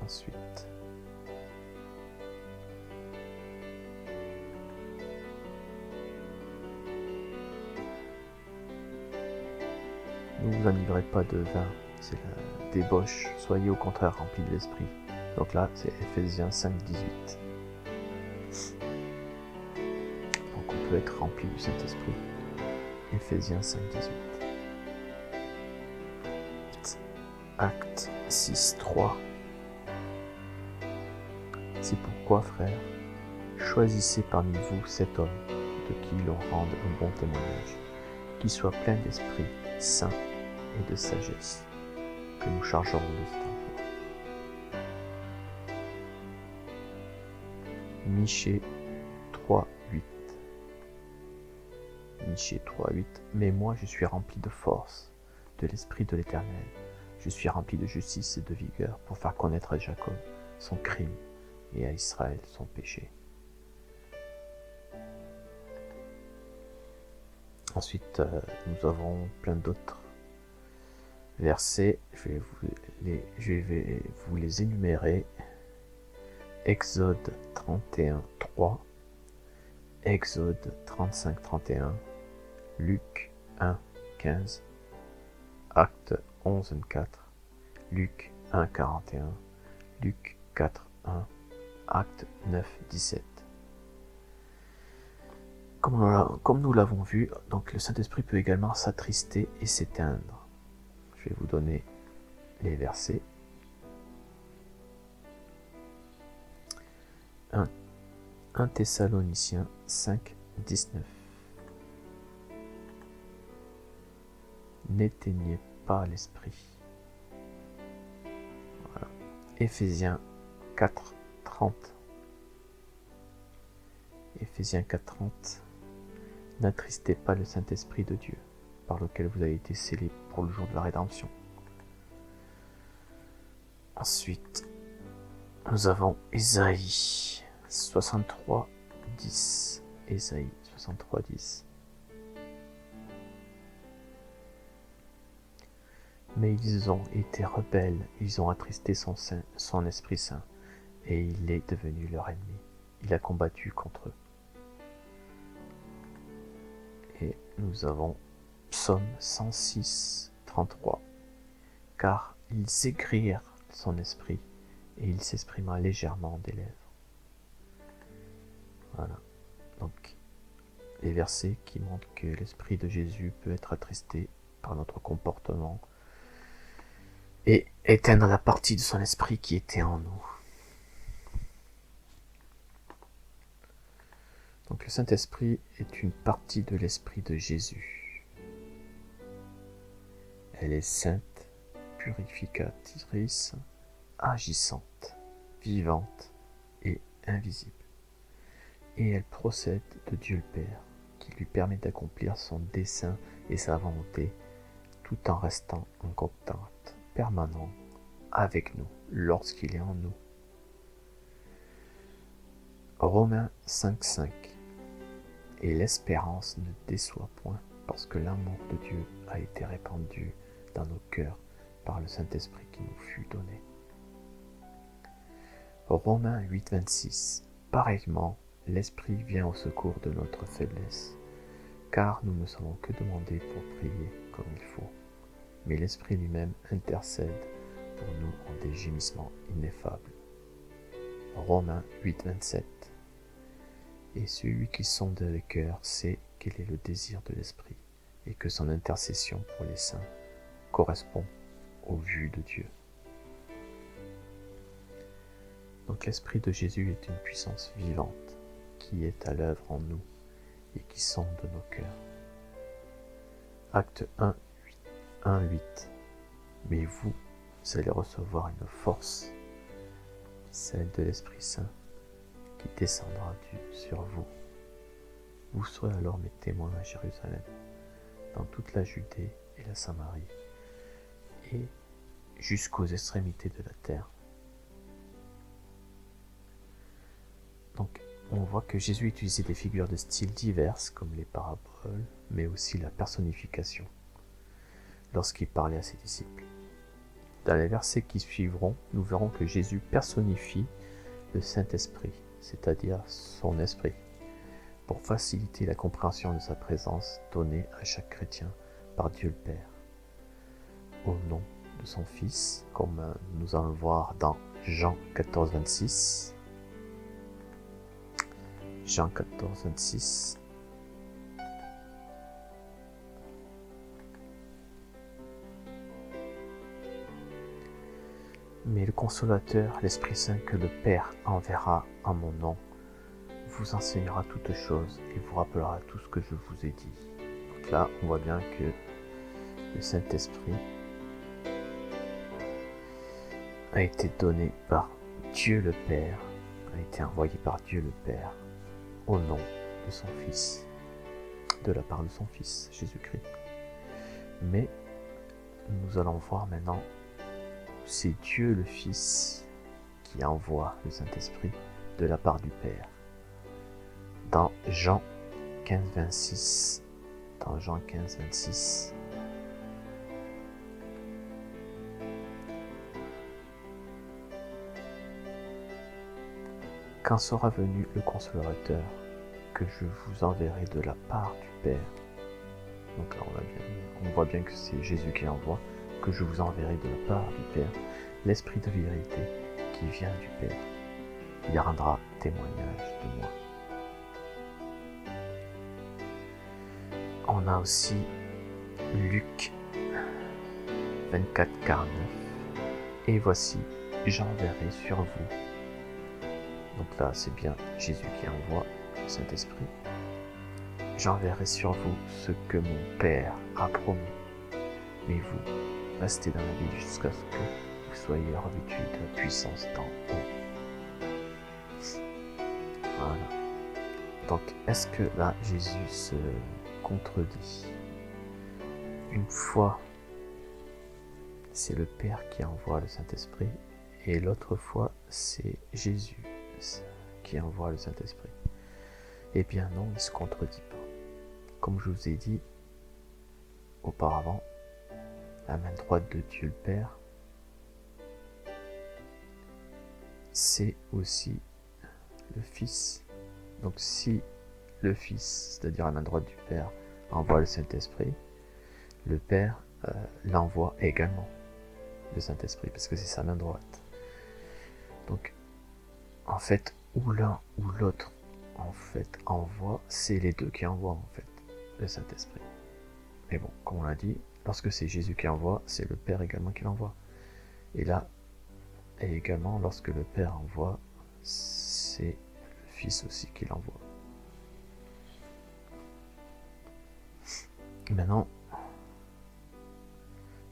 Ensuite, ne vous enivrez pas de vin, c'est la débauche, soyez au contraire remplis de l'esprit. Donc là, c'est Éphésiens 5, 18. Donc on peut être rempli du Saint-Esprit. Éphésiens 5, 18. Actes 6, 3. C'est pourquoi, frères, choisissez parmi vous cet homme de qui l'on rende un bon témoignage, qui soit plein d'Esprit Saint et de sagesse, que nous chargerons de cet enfant. Michée 3:8. Michée 3:8. Mais moi je suis rempli de force, de l'Esprit de l'Éternel. Je suis rempli de justice et de vigueur pour faire connaître à Jacob son crime et à Israël son péché. Ensuite, nous avons plein d'autres versets. Je vais vous les énumérer. Exode 31:3, Exode 35:31, Luc 1:15, Actes 11:4, Luc 1:41, Luc 4:1, Actes 9:17. Comme nous l'avons vu, donc le Saint-Esprit peut également s'attrister et s'éteindre. Je vais vous donner les versets. 1 Thessaloniciens 5:19. N'éteignez pas l'esprit. Voilà. Éphésiens 4:30. Éphésiens 4:30. N'attristez pas le Saint-Esprit de Dieu, par lequel vous avez été scellés pour le jour de la rédemption. Ensuite, nous avons Ésaïe 63:10. Ésaïe 63:10. Mais ils ont été rebelles, ils ont attristé son Esprit Saint, et il est devenu leur ennemi. Il a combattu contre eux. Et nous avons Psaume 106:33. Car ils aigrirent son esprit, et il s'exprima légèrement des lèvres. Voilà. Donc, les versets qui montrent que l'esprit de Jésus peut être attristé par notre comportement et éteindre la partie de son esprit qui était en nous. Donc le Saint-Esprit est une partie de l'Esprit de Jésus. Elle est sainte, purificatrice, agissante, vivante et invisible. Et elle procède de Dieu le Père, qui lui permet d'accomplir son dessein et sa volonté, tout en restant en contact permanent avec nous lorsqu'il est en nous. Romains 5:5. Et l'espérance ne déçoit point, parce que l'amour de Dieu a été répandu dans nos cœurs par le Saint-Esprit qui nous fut donné. Romains 8:26. Pareillement, l'Esprit vient au secours de notre faiblesse, car nous ne savons que demander pour prier comme il faut. Mais l'Esprit lui-même intercède pour nous en des gémissements ineffables. Romains 8:27. Et celui qui sonde les cœurs sait quel est le désir de l'Esprit, et que son intercession pour les saints correspond aux vues de Dieu. Donc l'Esprit de Jésus est une puissance vivante qui est à l'œuvre en nous et qui sonde nos cœurs. Acte 1:8. Mais vous allez recevoir une force, celle de l'Esprit Saint, qui descendra sur vous. Vous serez alors mes témoins à Jérusalem, dans toute la Judée et la Samarie, et jusqu'aux extrémités de la terre. Donc, on voit que Jésus utilisait des figures de style diverses, comme les paraboles, mais aussi la personnification, lorsqu'il parlait à ses disciples. Dans les versets qui suivront, nous verrons que Jésus personnifie le Saint-Esprit, c'est-à-dire son esprit, pour faciliter la compréhension de sa présence donnée à chaque chrétien par Dieu le Père, au nom de son Fils, comme nous allons le voir dans Jean 14:26. Jean 14:26. Mais le Consolateur, l'Esprit Saint que le Père enverra en mon nom, vous enseignera toutes choses et vous rappellera tout ce que je vous ai dit. Donc Donc là, on voit bien que le Saint-Esprit a été donné par Dieu le Père, a été envoyé par Dieu le Père au nom de son Fils, de la part de son Fils, Jésus-Christ. Mais nous allons voir maintenant, c'est Dieu le Fils qui envoie le Saint-Esprit de la part du Père. Dans Jean 15, 26, dans Jean 15, 26, quand sera venu le Consolateur, que je vous enverrai de la part du Père. Donc là, on voit bien que c'est Jésus qui envoie, que je vous enverrai de la part du Père, l'Esprit de vérité qui vient du Père. Il rendra témoignage de moi. On a aussi Luc 24, 49. Et voici, j'enverrai sur vous. Donc là, c'est bien Jésus qui envoie le Saint-Esprit. J'enverrai sur vous ce que mon Père a promis. Mais vous, restez dans la vie jusqu'à ce que vous soyez revêtus de la puissance d'en haut. Voilà. Donc, est-ce que là, Jésus se contredit? Une fois, c'est le Père qui envoie le Saint-Esprit, et l'autre fois, c'est Jésus qui envoie le Saint-Esprit. Eh bien non, il ne se contredit pas. Comme je vous ai dit auparavant, la main droite de Dieu le Père, c'est aussi le Fils. Donc si le Fils, c'est-à-dire la main droite du Père, envoie le Saint-Esprit, le Père l'envoie également, le Saint-Esprit, parce que c'est sa main droite. Donc, en fait, ou l'un ou l'autre, en fait, envoie, c'est les deux qui envoient, en fait, le Saint-Esprit. Mais bon, comme on l'a dit, lorsque c'est Jésus qui envoie, c'est le Père également qui l'envoie. Et là, et également, lorsque le Père envoie, c'est le Fils aussi qui l'envoie. Maintenant,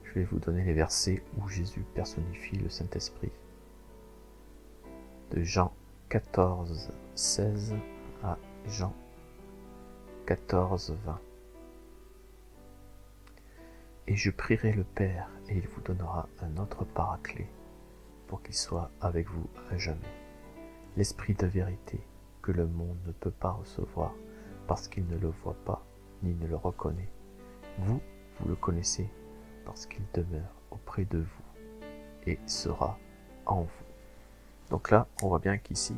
je vais vous donner les versets où Jésus personnifie le Saint-Esprit. De Jean 14, 16 à Jean 14, 20. Et je prierai le Père, et il vous donnera un autre paraclet, pour qu'il soit avec vous à jamais. L'Esprit de vérité, que le monde ne peut pas recevoir, parce qu'il ne le voit pas, ni ne le reconnaît. Vous, vous le connaissez, parce qu'il demeure auprès de vous, et sera en vous. Donc là, on voit bien qu'ici,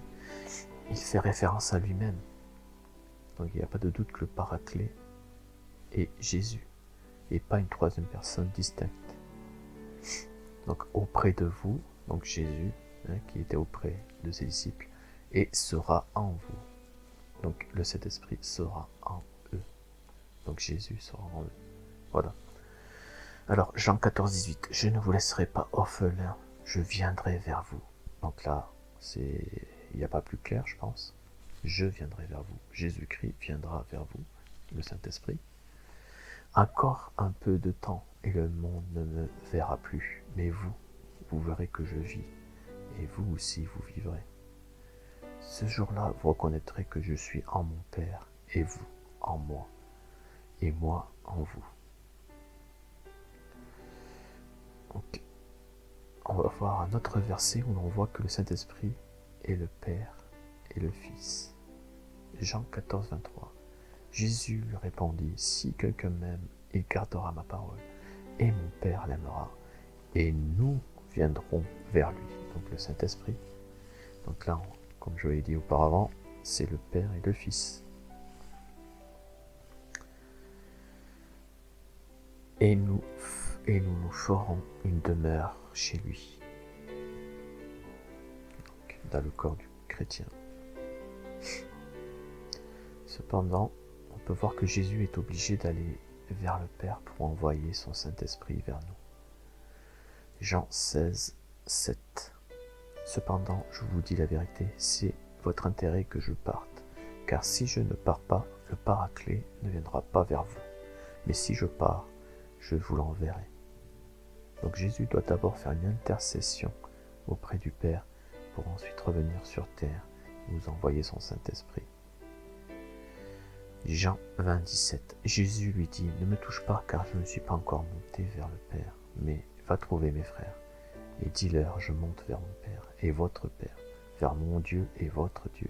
il fait référence à lui-même. Donc il n'y a pas de doute que le paraclet est Jésus, et pas une troisième personne distincte. Donc auprès de vous, donc Jésus, qui était auprès de ses disciples, et sera en vous. Donc le Saint-Esprit sera en eux. Donc Jésus sera en eux. Voilà. Alors Jean 14, 18. Je ne vous laisserai pas orphelins, je viendrai vers vous. Donc là, il n'y a pas plus clair, je pense. Je viendrai vers vous. Jésus-Christ viendra vers vous, le Saint-Esprit. Encore un peu de temps, et le monde ne me verra plus. Mais vous, vous verrez que je vis, et vous aussi vous vivrez. Ce jour-là, vous reconnaîtrez que je suis en mon Père, et vous en moi, et moi en vous. Donc, on va voir un autre verset où l'on voit que le Saint-Esprit est le Père et le Fils. Jean 14, 23. Jésus lui répondit, si quelqu'un m'aime, il gardera ma parole, et mon Père l'aimera, et nous viendrons vers lui. Donc le Saint-Esprit. Donc là, comme je l'ai dit auparavant, c'est le Père et le Fils. Et nous ferons une demeure chez lui. Donc, dans le corps du chrétien. Cependant, on peut voir que Jésus est obligé d'aller vers le Père pour envoyer son Saint-Esprit vers nous. Jean 16, 7. Cependant, je vous dis la vérité, c'est votre intérêt que je parte, car si je ne pars pas, le Paraclet ne viendra pas vers vous. mais si je pars, je vous l'enverrai. Donc Jésus doit d'abord faire une intercession auprès du Père pour ensuite revenir sur terre et nous envoyer son Saint-Esprit. Jean 20, 17. Jésus lui dit, ne me touche pas car je ne suis pas encore monté vers le Père, mais va trouver mes frères et dis-leur, je monte vers mon Père et votre Père, vers mon Dieu et votre Dieu.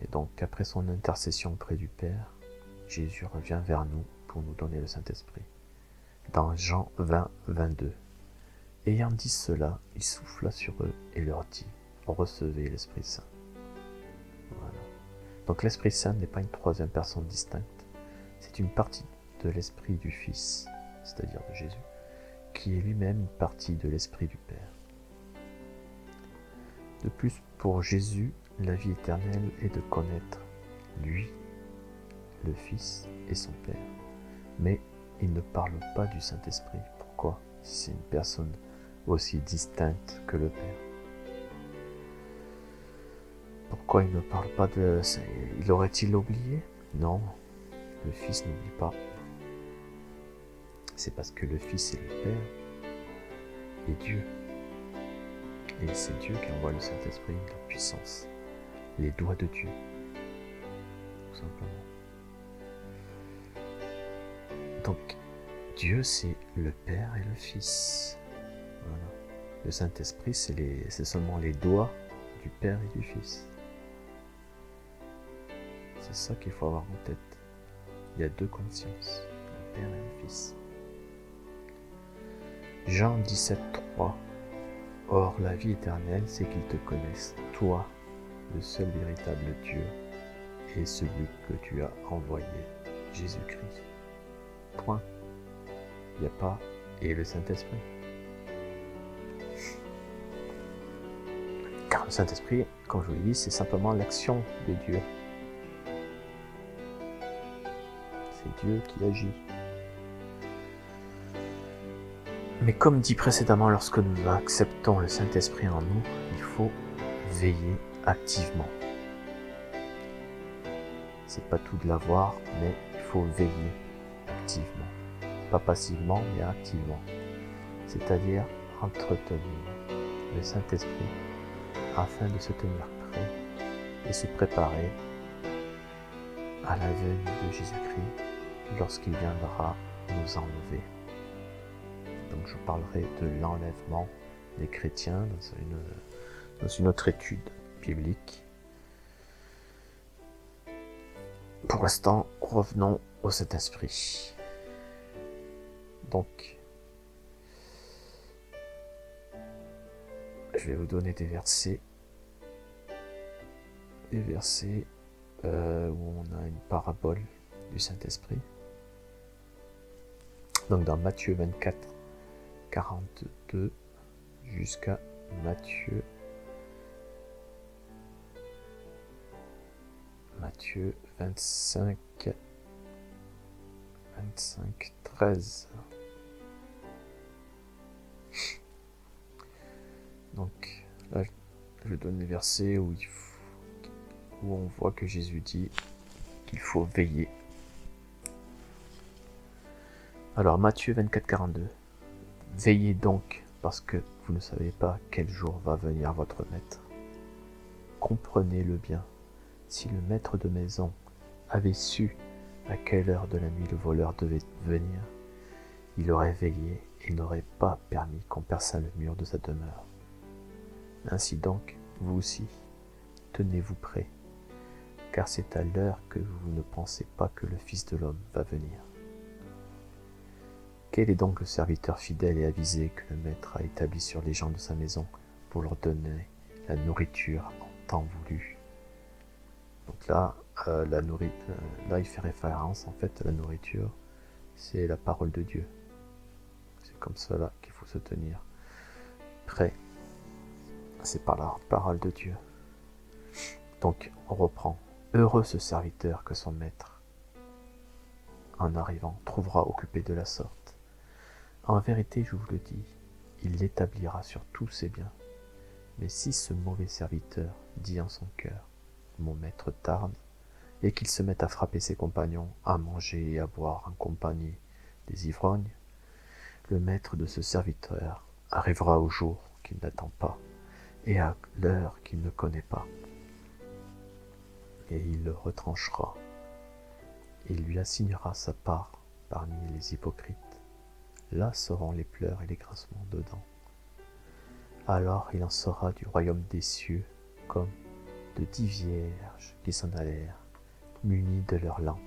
Et donc après son intercession auprès du Père, Jésus revient vers nous pour nous donner le Saint-Esprit. Dans Jean 20, 22. Ayant dit cela, il souffla sur eux et leur dit, recevez l'Esprit Saint. Voilà. Donc l'Esprit Saint n'est pas une troisième personne distincte, c'est une partie de l'Esprit du Fils, c'est-à-dire de Jésus, qui est lui-même une partie de l'Esprit du Père. De plus, pour Jésus, la vie éternelle est de connaître lui, le Fils et son Père. Mais il ne parle pas du Saint-Esprit. Pourquoi? Si c'est une personne aussi distincte que le Père. Pourquoi il ne parle pas de... Il aurait-il oublié? Non, le Fils n'oublie pas. C'est parce que le Fils et le Père est Dieu. Et c'est Dieu qui envoie le Saint-Esprit, la puissance, les doigts de Dieu, tout simplement. Donc, Dieu, c'est le Père et le Fils. Voilà. Le Saint-Esprit, c'est seulement les doigts du Père et du Fils. C'est ça qu'il faut avoir en tête. Il y a deux consciences, le Père et le Fils. Jean 17, 3. Or, la vie éternelle, c'est qu'ils te connaissent, toi, le seul véritable Dieu, et celui que tu as envoyé, Jésus-Christ. Point. Il n'y a pas « et le Saint-Esprit ». Car le Saint-Esprit, comme je vous l'ai dit, c'est simplement l'action de Dieu. C'est Dieu qui agit. Mais comme dit précédemment, lorsque nous acceptons le Saint-Esprit en nous, il faut veiller activement. C'est pas tout de l'avoir, mais il faut veiller activement. Pas passivement, mais activement. C'est-à-dire entretenir le Saint-Esprit afin de se tenir prêt et se préparer à la venue de Jésus-Christ lorsqu'il viendra nous enlever. Donc je parlerai de l'enlèvement des chrétiens dans une autre étude biblique. Pour l'instant, revenons au Saint-Esprit. Donc, je vais vous donner des versets. Des versets où on a une parabole du Saint-Esprit. Donc dans Matthieu 24, 42 jusqu'à Matthieu 25, 13. Donc là, je donne les versets où on voit que Jésus dit qu'il faut veiller. Alors Matthieu 24, 42. Veillez donc, parce que vous ne savez pas quel jour va venir votre maître. Comprenez-le bien. Si le maître de maison avait su à quelle heure de la nuit le voleur devait venir, il aurait veillé et n'aurait pas permis qu'on perçât le mur de sa demeure. Ainsi donc, vous aussi, tenez-vous prêts, car c'est à l'heure que vous ne pensez pas que le Fils de l'homme va venir. Quel est donc le serviteur fidèle et avisé que le maître a établi sur les gens de sa maison pour leur donner la nourriture en temps voulu? Donc là, là il fait référence en fait à la nourriture, c'est la parole de Dieu. C'est comme cela qu'il faut se tenir prêt. C'est par la parole de Dieu. Donc on reprend. Heureux ce serviteur que son maître, en arrivant, trouvera occupé de la sorte. En vérité, je vous le dis, il l'établira sur tous ses biens. Mais si ce mauvais serviteur dit en son cœur, mon maître tarde, et qu'il se mette à frapper ses compagnons, à manger et à boire en compagnie des ivrognes, le maître de ce serviteur arrivera au jour qu'il n'attend pas et à l'heure qu'il ne connaît pas. Et il le retranchera. Il lui assignera sa part parmi les hypocrites. Là seront les pleurs et les grincements de dents. Alors il en sera du royaume des cieux comme de 10 vierges qui s'en allèrent, munies de leurs lampes,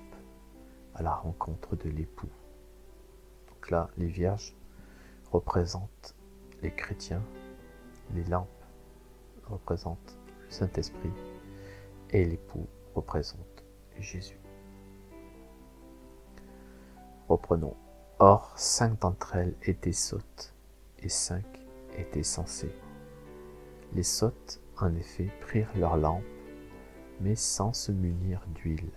à la rencontre de l'époux. Donc là, les vierges représentent les chrétiens, les lampes représentent le Saint-Esprit, et l'époux représente Jésus. Reprenons. Or, 5 d'entre elles étaient sottes, et 5 étaient sensées. Les sottes, en effet, prirent leurs lampes, mais sans se munir d'huile.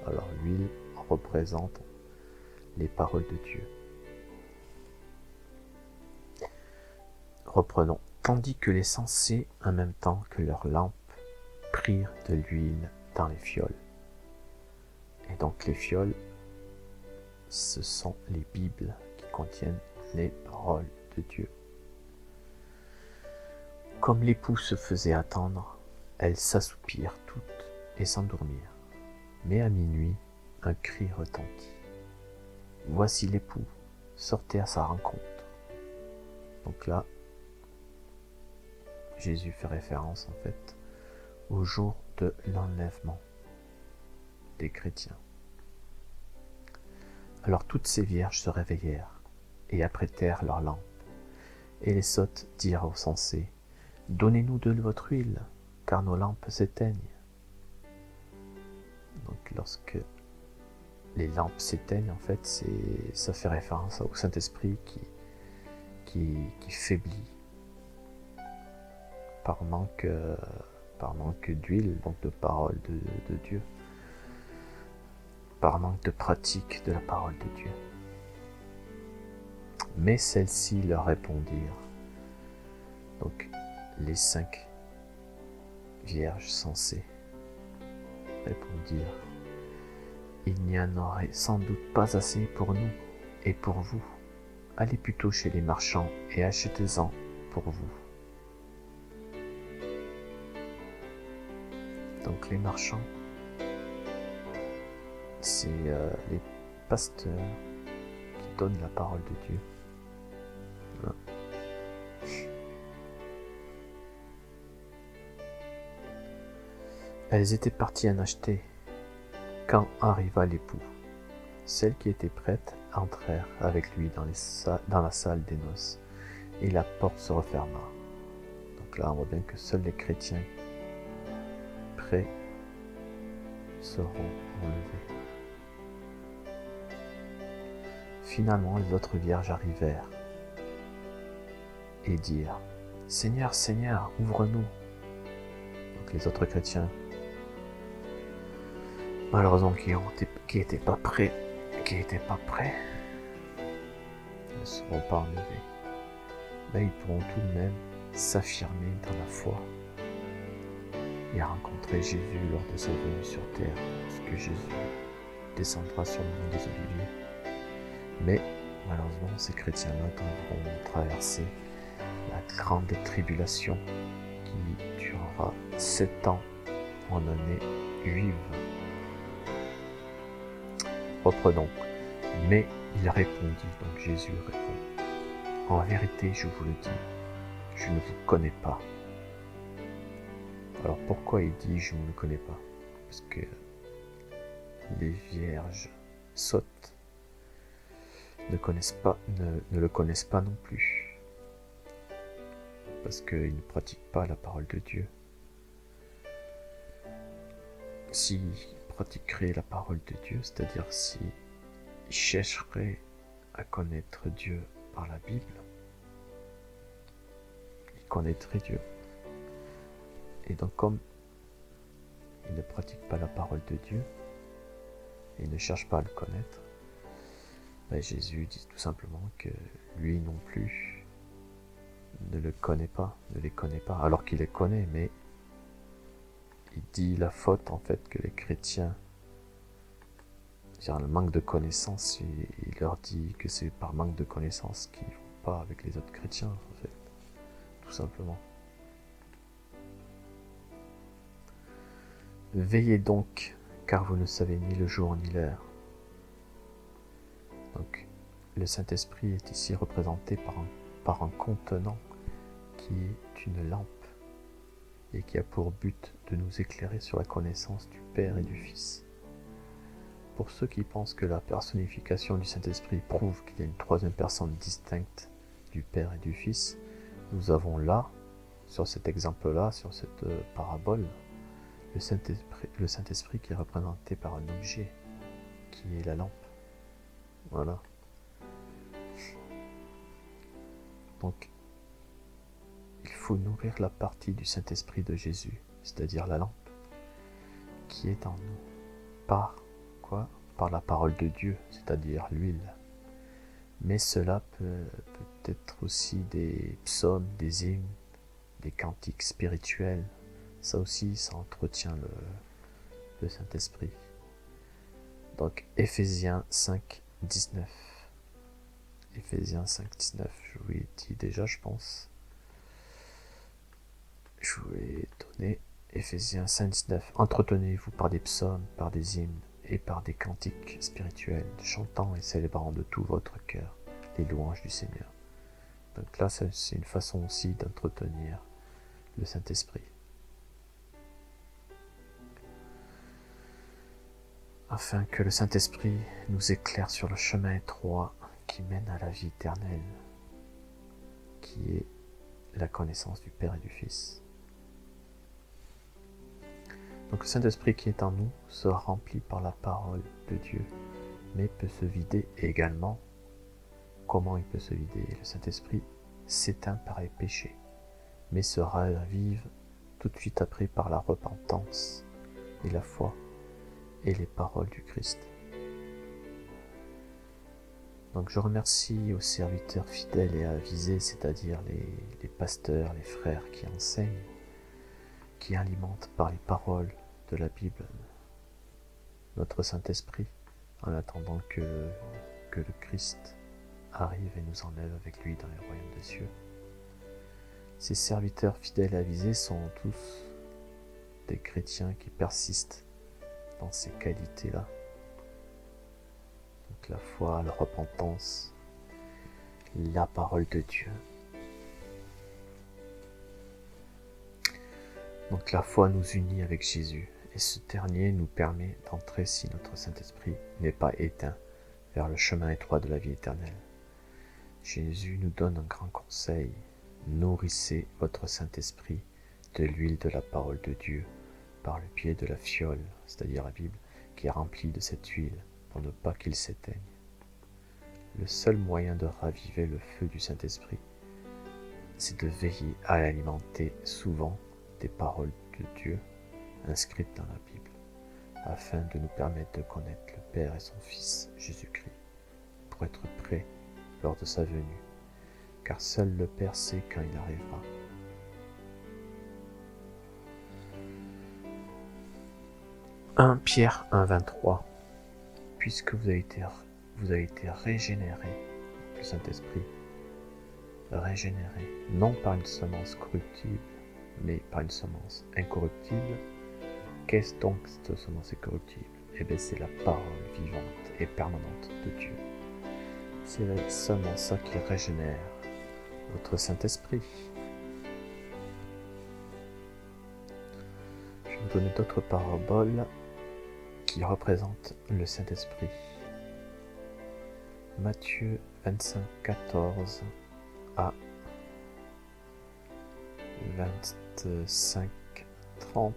Alors, l'huile représente les paroles de Dieu. Reprenons. Tandis que les sensés, en même temps que leurs lampes, prirent de l'huile dans les fioles. Et donc les fioles, ce sont les Bibles qui contiennent les paroles de Dieu. Comme l'époux se faisait attendre, elles s'assoupirent toutes et s'endormirent. Mais à minuit, un cri retentit. Voici l'époux, sortez à sa rencontre. Donc là, Jésus fait référence en fait au jour de l'enlèvement des chrétiens. Alors toutes ces vierges se réveillèrent et apprêtèrent leurs lampes. Et les sottes dirent aux sensés, « Donnez-nous de votre huile, car nos lampes s'éteignent. » Donc lorsque les lampes s'éteignent, en fait, ça fait référence au Saint-Esprit qui faiblit par manque d'huile, donc de parole de Dieu, par manque de pratique de la parole de Dieu. Mais celles-ci leur répondirent. Donc les 5 vierges sensées répondirent, il n'y en aurait sans doute pas assez pour nous et pour vous. Allez plutôt chez les marchands et achetez-en pour vous. Donc les marchands, c'est les pasteurs qui donnent la parole de Dieu. Voilà. Elles étaient parties en acheter quand arriva l'époux. Celles qui étaient prêtes entrèrent avec lui dans la salle des noces, et la porte se referma. Donc là, on voit bien que seuls les chrétiens prêts seront enlevés. Finalement, les autres vierges arrivèrent et dirent, « Seigneur, Seigneur, ouvre-nous !» Donc les autres chrétiens, malheureusement qui n'étaient pas prêts, ne seront pas enlevés. Mais ils pourront tout de même s'affirmer dans la foi et rencontrer Jésus lors de sa venue sur terre, lorsque Jésus descendra sur le mont des Oliviers. Mais malheureusement, ces chrétiens-là devront traverser la grande tribulation qui durera 7 ans en année juive. Reprenons. Mais il répondit, donc Jésus répond, « En vérité, je vous le dis, je ne vous connais pas. » Alors pourquoi il dit « je ne le connais pas » ? Parce que les vierges sottes ne le connaissent pas non plus. Parce qu'ils ne pratiquent pas la parole de Dieu. S'ils pratiqueraient la parole de Dieu, c'est-à-dire s'ils chercheraient à connaître Dieu par la Bible, ils connaîtraient Dieu. Et donc comme ils ne pratiquent pas la parole de Dieu, et ils ne cherchent pas à le connaître, Jésus dit tout simplement que lui non plus ne les connaît pas, alors qu'il les connaît, mais il dit la faute en fait que les chrétiens, le manque de connaissances, il leur dit que c'est par manque de connaissances qu'ils ne vont pas avec les autres chrétiens en fait, tout simplement. Veillez donc, car vous ne savez ni le jour ni l'heure. Donc, le Saint-Esprit est ici représenté par un contenant qui est une lampe et qui a pour but de nous éclairer sur la connaissance du Père et du Fils. Pour ceux qui pensent que la personnification du Saint-Esprit prouve qu'il y a une troisième personne distincte du Père et du Fils, nous avons là, sur cet exemple-là, sur cette parabole, le Saint-Esprit qui est représenté par un objet, qui est la lampe. Voilà. Donc, il faut nourrir la partie du Saint-Esprit de Jésus, c'est-à-dire la lampe, qui est en nous. Par quoi? Par la parole de Dieu, c'est-à-dire l'huile. Mais cela peut être aussi des psaumes, des hymnes, des cantiques spirituels. Ça aussi, ça entretient le Saint-Esprit. Donc, Éphésiens 5, 19. Éphésiens 5, 19, je vous l'ai dit déjà, je pense. Je vous ai donné Éphésiens 5, 19. Entretenez-vous par des psaumes, par des hymnes et par des cantiques spirituels, chantant et célébrant de tout votre cœur les louanges du Seigneur. Donc là, c'est une façon aussi d'entretenir le Saint-Esprit. Afin que le Saint-Esprit nous éclaire sur le chemin étroit qui mène à la vie éternelle, qui est la connaissance du Père et du Fils. Donc le Saint-Esprit qui est en nous sera rempli par la parole de Dieu, mais peut se vider également. Comment il peut se vider? Le Saint-Esprit s'éteint par les péchés, mais se ravive tout de suite après par la repentance et la foi et les paroles du Christ. Donc je remercie aux serviteurs fidèles et avisés, c'est-à-dire les pasteurs, les frères qui enseignent, qui alimentent par les paroles de la Bible notre Saint-Esprit, en attendant que le Christ arrive et nous enlève avec lui dans les royaumes des cieux. Ces serviteurs fidèles et avisés sont tous des chrétiens qui persistent dans ces qualités-là. Donc la foi, la repentance, la parole de Dieu. Donc la foi nous unit avec Jésus, et ce dernier nous permet d'entrer, si notre Saint-Esprit n'est pas éteint, vers le chemin étroit de la vie éternelle. Jésus nous donne un grand conseil: nourrissez votre Saint-Esprit de l'huile de la parole de Dieu par le biais de la fiole, c'est-à-dire la Bible, qui est remplie de cette huile, pour ne pas qu'il s'éteigne. Le seul moyen de raviver le feu du Saint-Esprit, c'est de veiller à l'alimenter souvent des paroles de Dieu inscrites dans la Bible, afin de nous permettre de connaître le Père et son Fils Jésus-Christ, pour être prêts lors de sa venue, car seul le Père sait quand il arrivera. « 1 Pierre 1, 23 Puisque vous avez été régénérés, le Saint-Esprit, régénérés, non par une semence corruptible, mais par une semence incorruptible. Qu'est-ce donc cette semence incorruptible? Eh bien, c'est la parole vivante et permanente de Dieu. C'est seulement ça qui régénère votre Saint-Esprit. Je vais vous donner d'autres paraboles qui représentent le Saint-Esprit. Matthieu 25, 14 à 25, 30.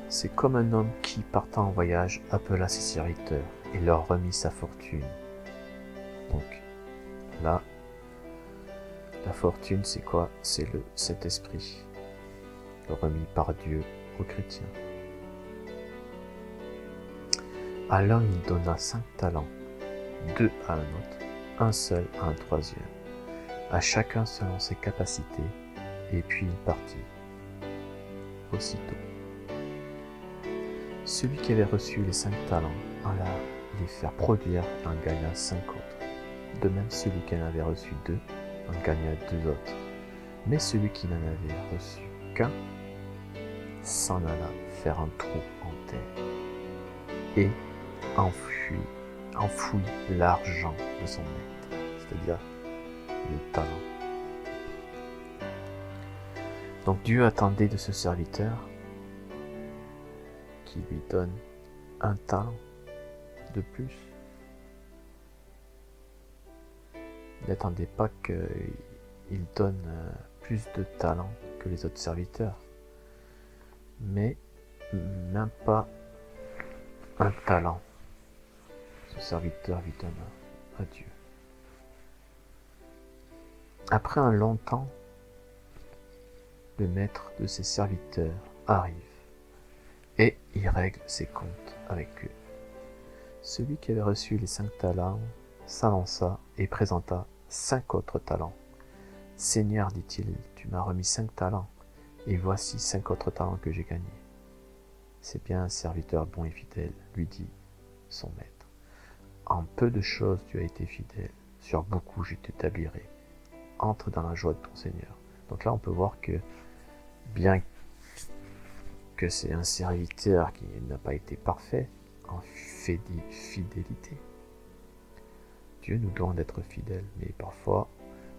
C'est comme un homme qui, partant en voyage, appela ses serviteurs et leur remit sa fortune. Donc, là, la fortune, c'est quoi? C'est le Saint-Esprit, remis par Dieu aux chrétiens. À l'un, il donna 5 talents, 2 à un autre, un seul à un troisième, à chacun selon ses capacités, et puis il partit. Aussitôt. Celui qui avait reçu les 5 talents alla les faire produire et en gagna 5 autres. De même, celui qui en avait reçu 2 en gagna 2 autres. Mais celui qui n'en avait reçu qu'un s'en alla faire un trou en terre et enfouit l'argent de son maître, c'est-à-dire le talent. Donc Dieu attendait de ce serviteur qui lui donne un talent de plus. Il n'attendait pas qu'il donne plus de talent que les autres serviteurs, mais même pas un talent. Ce serviteur lui donne à Dieu. Après un long temps, le maître de ses serviteurs arrive et il règle ses comptes avec eux. Celui qui avait reçu les 5 talents s'avança et présenta 5 autres talents. « Seigneur, dit-il, tu m'as remis 5 talents, et voici 5 autres talents que j'ai gagnés. »« C'est bien un serviteur bon et fidèle, lui dit son maître. En peu de choses tu as été fidèle, sur beaucoup je t'établirai. Entre dans la joie de ton Seigneur. » Donc là on peut voir que, bien que c'est un serviteur qui n'a pas été parfait en fidélité, Dieu nous demande d'être fidèles, mais parfois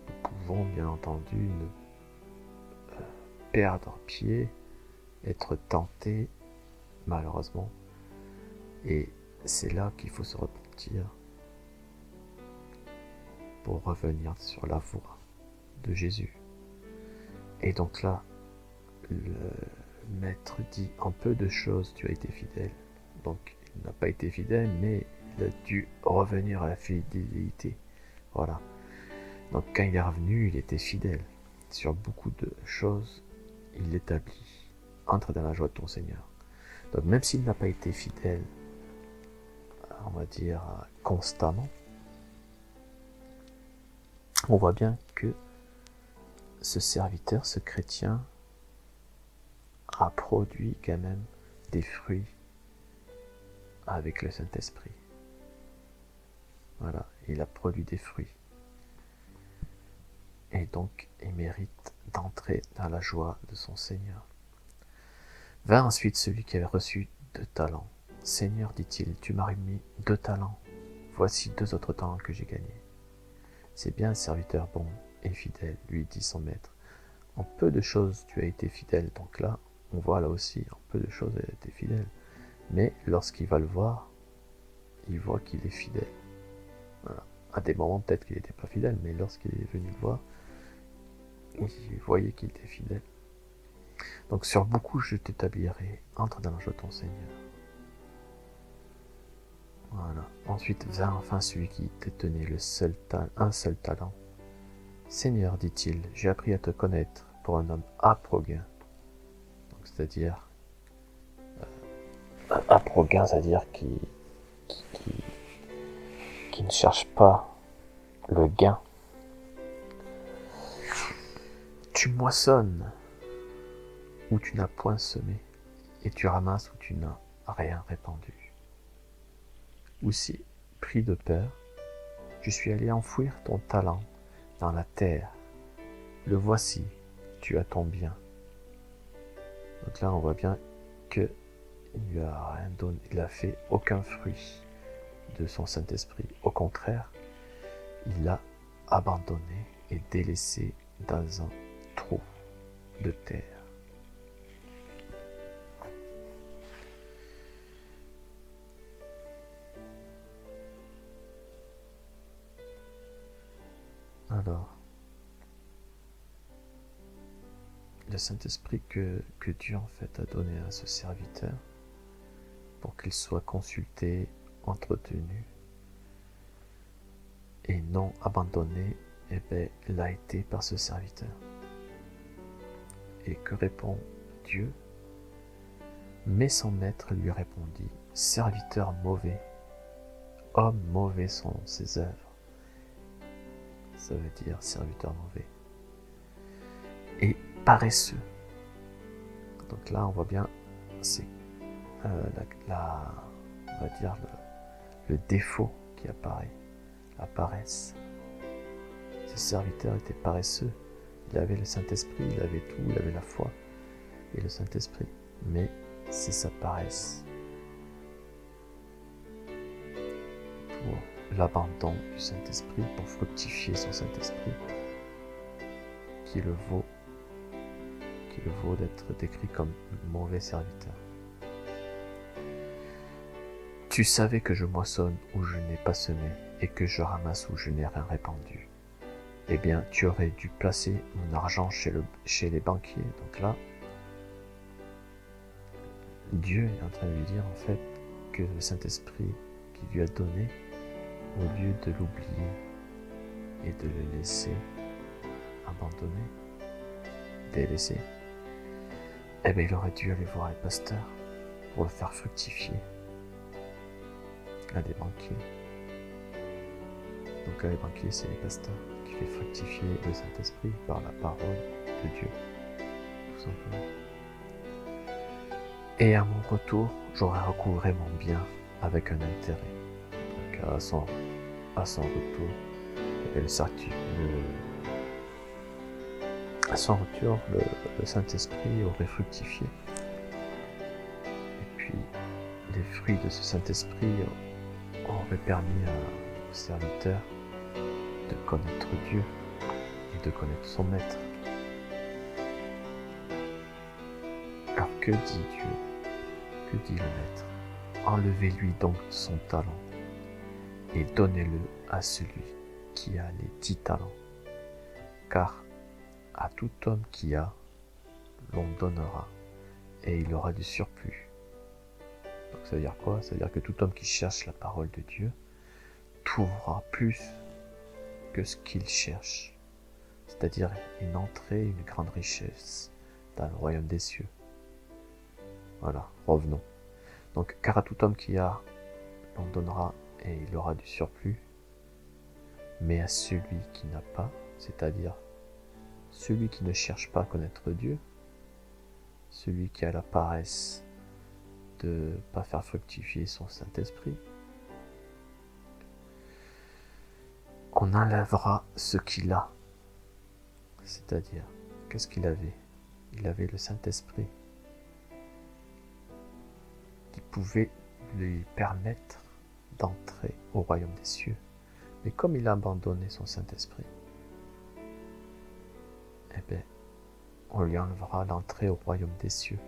nous pouvons bien entendu perdre pied, être tentés, malheureusement, et c'est là qu'il faut se repentir pour revenir sur la voie de Jésus. Et donc là, le maître dit, en peu de choses tu as été fidèle. Donc il n'a pas été fidèle, mais il a dû revenir à la fidélité. Voilà. Donc quand il est revenu, il était fidèle. Sur beaucoup de choses, il l'établit. Entre dans la joie de ton Seigneur. Donc même s'il n'a pas été fidèle, on va dire constamment, on voit bien que ce serviteur, ce chrétien, a produit quand même des fruits avec le Saint-Esprit. Voilà, il a produit des fruits. Et donc, il mérite d'entrer dans la joie de son Seigneur. Vint ensuite celui qui avait reçu 2 talents. « Seigneur, dit-il, tu m'as remis 2 talents. Voici 2 autres talents que j'ai gagnés. » C'est bien un serviteur bon et fidèle, lui dit son maître. En peu de choses tu as été fidèle. Donc là, on voit là aussi, en peu de choses il a été fidèle. Mais lorsqu'il va le voir, il voit qu'il est fidèle. Voilà. À des moments, peut-être qu'il n'était pas fidèle, mais lorsqu'il est venu le voir, il voyait qu'il était fidèle. Donc sur beaucoup je t'établirai, entre dans la joie de ton Seigneur. Voilà. Ensuite vint enfin celui qui détenait un seul talent. Seigneur, dit-il, j'ai appris à te connaître pour un homme âpre au gain. C'est-à-dire âpre au gain, c'est-à-dire qui ne cherche pas le gain. Tu moissonnes où tu n'as point semé, et tu ramasses où tu n'as rien répandu. Aussi, pris de peur, je suis allé enfouir ton talent dans la terre. Le voici, tu as ton bien. Donc là, on voit bien que il lui a rien donné, il a fait aucun fruit de son Saint-Esprit. Au contraire, il l'a abandonné et délaissé dans un trou de terre. Alors, le Saint-Esprit que Dieu en fait a donné à ce serviteur pour qu'il soit consulté, entretenu et non abandonné, eh bien, l'a été par ce serviteur. Et que répond Dieu? Mais son maître lui répondit, serviteur mauvais, homme mauvais sont ses œuvres. ça veut dire serviteur mauvais. Et paresseux. Donc là, on voit bien, c'est on va dire le défaut qui apparaît, la paresse. Ce serviteur était paresseux. Il avait le Saint-Esprit, il avait tout, il avait la foi et le Saint-Esprit. Mais c'est sa paresse. Pour l'abandon du Saint-Esprit, pour fructifier son Saint-Esprit, qui le vaut d'être décrit comme mauvais serviteur. Tu savais que je moissonne où je n'ai pas semé, et que je ramasse où je n'ai rien répandu. Eh bien, tu aurais dû placer mon argent chez les banquiers. Donc là, Dieu est en train de lui dire en fait que le Saint-Esprit qu'il lui a donné, au lieu de l'oublier et de le laisser abandonné, délaissé, eh bien il aurait dû aller voir les pasteurs pour le faire fructifier à des banquiers. Donc là, les banquiers, c'est les pasteurs qui fait fructifier le Saint-Esprit par la parole de Dieu, tout simplement. Et à mon retour, j'aurai recouvré mon bien avec un intérêt. Donc à son retour, le Saint-Esprit aurait fructifié. Et puis, les fruits de ce Saint-Esprit auraient permis au serviteur de connaître Dieu et de connaître son Maître. Alors que dit Dieu? Que dit le Maître? Enlevez-lui donc son talent et donnez-le à celui qui a les 10 talents. Car à tout homme qui a, l'on donnera et il aura du surplus. Donc ça veut dire quoi? Ça veut dire que tout homme qui cherche la parole de Dieu trouvera plus que ce qu'il cherche, c'est-à-dire une entrée, une grande richesse dans le royaume des cieux. Voilà, revenons. Donc, car à tout homme qui a, l'on donnera et il aura du surplus, mais à celui qui n'a pas, c'est-à-dire celui qui ne cherche pas à connaître Dieu, celui qui a la paresse de ne pas faire fructifier son Saint-Esprit, on enlèvera ce qu'il a. C'est-à-dire, qu'est-ce qu'il avait? Il avait le Saint-Esprit qui pouvait lui permettre d'entrer au royaume des cieux. Mais comme il a abandonné son Saint-Esprit, eh bien, on lui enlèvera l'entrée au royaume des cieux.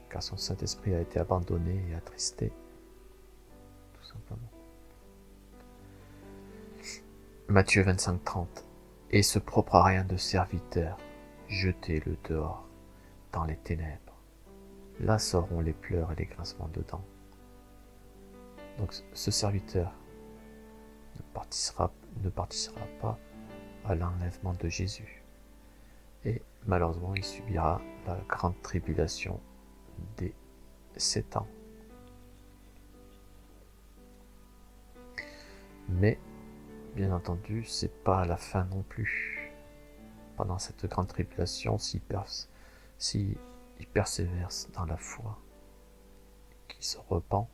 Car son Saint-Esprit a été abandonné et attristé, tout simplement. Matthieu 25, 30. Et ce propre à rien de serviteur, jetez-le dehors, dans les ténèbres. Là seront les pleurs et les grincements de dents. Donc ce serviteur ne participera pas à l'enlèvement de Jésus. Et malheureusement, il subira la grande tribulation des 7 ans. Mais, bien entendu, c'est pas la fin non plus. Pendant cette grande tribulation, s'il persévère dans la foi, qu'il se repent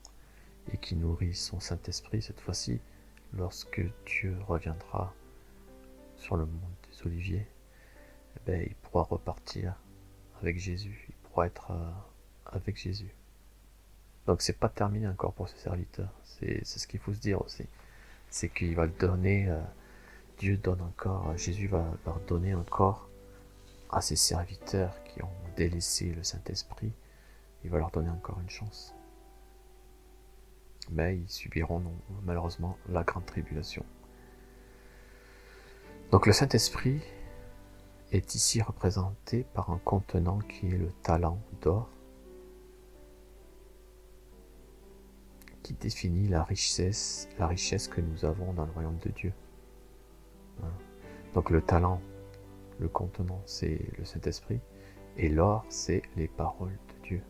et qui nourrit son Saint-Esprit, cette fois-ci, lorsque Dieu reviendra sur le mont des Oliviers, eh bien, il pourra repartir avec Jésus, il pourra être avec Jésus. Donc c'est pas terminé encore pour ce serviteur, c'est ce qu'il faut se dire aussi, c'est qu'il va le donner, Dieu donne encore, Jésus va leur donner encore à ses serviteurs qui ont délaissé le Saint-Esprit, il va leur donner encore une chance. Mais ils subiront malheureusement la grande tribulation. Donc le Saint-Esprit est ici représenté par un contenant qui est le talent d'or, qui définit la richesse que nous avons dans le royaume de Dieu. Donc le talent, le contenant, c'est le Saint-Esprit, et l'or, c'est les paroles de Dieu.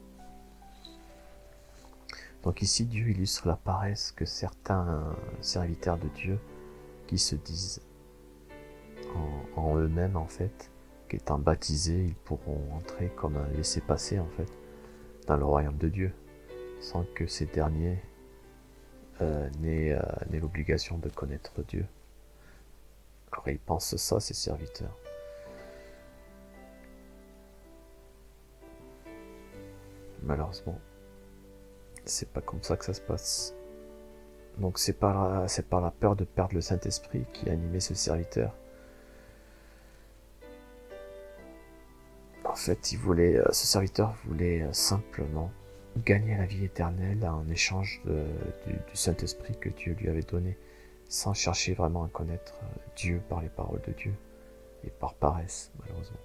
Donc ici, Dieu illustre la paresse que certains serviteurs de Dieu qui se disent en eux-mêmes en fait qu'étant baptisés, ils pourront entrer comme un laissez-passer en fait dans le royaume de Dieu, sans que ces derniers n'aient l'obligation de connaître Dieu. Alors ils pensent ça, ces serviteurs. Malheureusement, c'est pas comme ça que ça se passe. Donc c'est par la peur de perdre le Saint-Esprit qui a animé ce serviteur. En fait, ce serviteur voulait simplement gagner la vie éternelle en échange du Saint-Esprit que Dieu lui avait donné, sans chercher vraiment à connaître Dieu par les paroles de Dieu, et par paresse, malheureusement.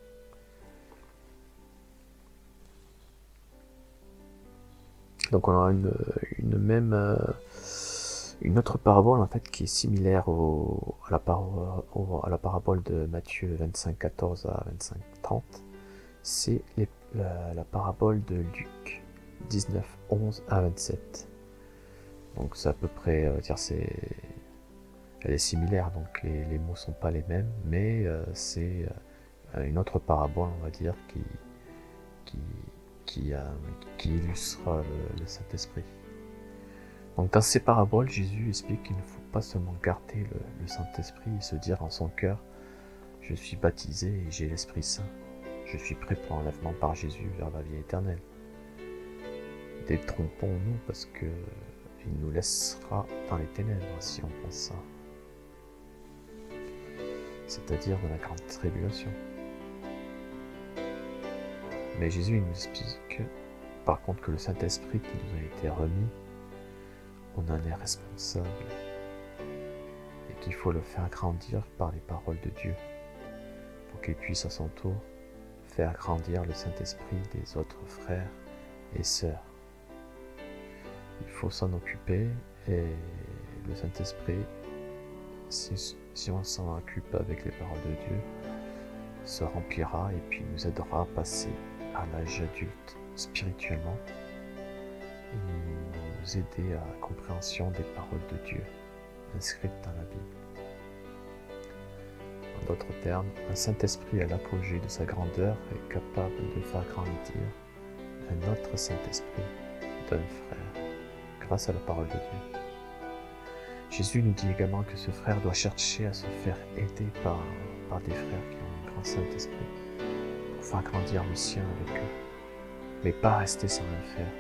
Donc on a une autre parabole en fait qui est similaire à la parabole de Matthieu 25, 14 à 25, 30. C'est la parabole de Luc 19, 11 à 27. Donc c'est à peu près, elle est similaire, donc les mots sont pas les mêmes, mais c'est une autre parabole, on va dire, qui illustre le Saint-Esprit. Donc dans ces paraboles, Jésus explique qu'il ne faut pas seulement garder le Saint-Esprit et se dire en son cœur « Je suis baptisé et j'ai l'Esprit Saint. Je suis prêt pour l'enlèvement par Jésus vers la vie éternelle. » Détrompons-nous parce que il nous laissera dans les ténèbres si on pense ça. C'est-à-dire dans la grande tribulation. Mais Jésus il nous explique par contre que le Saint-Esprit qui nous a été remis, on en est responsable et qu'il faut le faire grandir par les paroles de Dieu pour qu'il puisse à son tour faire grandir le Saint-Esprit des autres frères et sœurs. Il faut s'en occuper et le Saint-Esprit, si on s'en occupe avec les paroles de Dieu, se remplira et puis nous aidera à passer à l'âge adulte spirituellement et nous aider à la compréhension des paroles de Dieu inscrites dans la Bible. En d'autres termes, un Saint-Esprit à l'apogée de sa grandeur est capable de faire grandir un autre Saint-Esprit d'un frère grâce à la parole de Dieu. Jésus nous dit également que ce frère doit chercher à se faire aider par des frères qui ont un grand Saint-Esprit pour faire grandir le sien avec eux, mais pas rester sans rien faire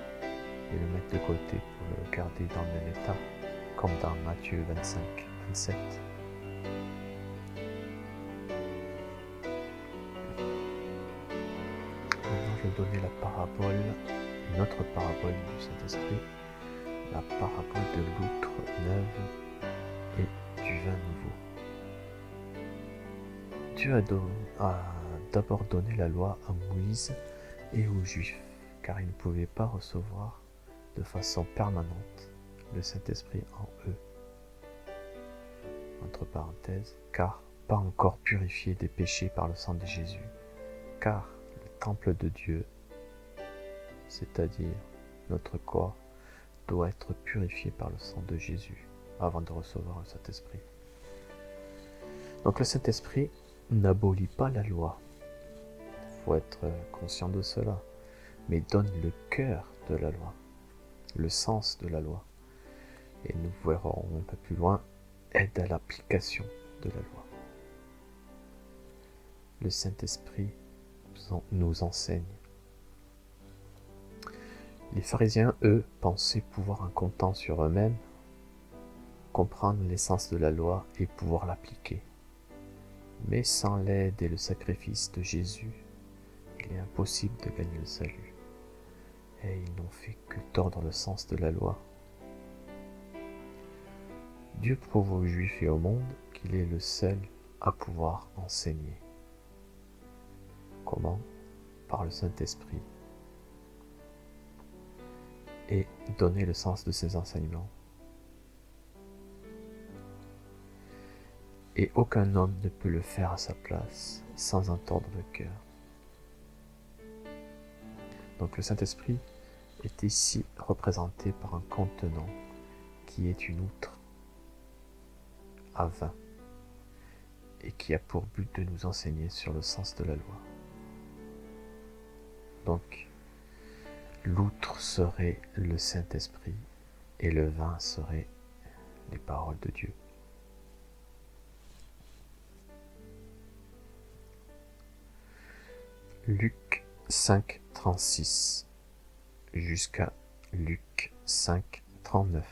et le mettre de côté pour le garder dans le même état, comme dans Matthieu 25, 27. Maintenant, je vais donner une autre parabole du Saint-Esprit, la parabole de l'outre neuve et du vin nouveau. Dieu a d'abord donné la loi à Moïse et aux Juifs, car ils ne pouvaient pas recevoir de façon permanente le Saint-Esprit en eux. Entre parenthèses, car pas encore purifiés des péchés par le sang de Jésus, car le temple de Dieu, c'est-à-dire notre corps, doit être purifié par le sang de Jésus avant de recevoir le Saint-Esprit. Donc le Saint-Esprit n'abolit pas la loi, il faut être conscient de cela, mais donne le cœur de la loi, le sens de la loi. Et nous verrons un peu plus loin, aide à l'application de la loi. Le Saint-Esprit nous enseigne. Les pharisiens, eux, pensaient pouvoir, en comptant sur eux-mêmes, comprendre l'essence de la loi et pouvoir l'appliquer. Mais sans l'aide et le sacrifice de Jésus, il est impossible de gagner le salut. Et ils n'ont fait que tordre le sens de la loi. Dieu prouve aux Juifs et au monde qu'il est le seul à pouvoir enseigner. Comment? Par le Saint-Esprit. Et donner le sens de ses enseignements. Et aucun homme ne peut le faire à sa place sans en tordre le cœur. Donc le Saint-Esprit est ici représenté par un contenant qui est une outre à vin. et qui a pour but de nous enseigner sur le sens de la loi. Donc, l'outre serait le Saint-Esprit et le vin serait les paroles de Dieu. Luc 5, 36 jusqu'à Luc 5, 39.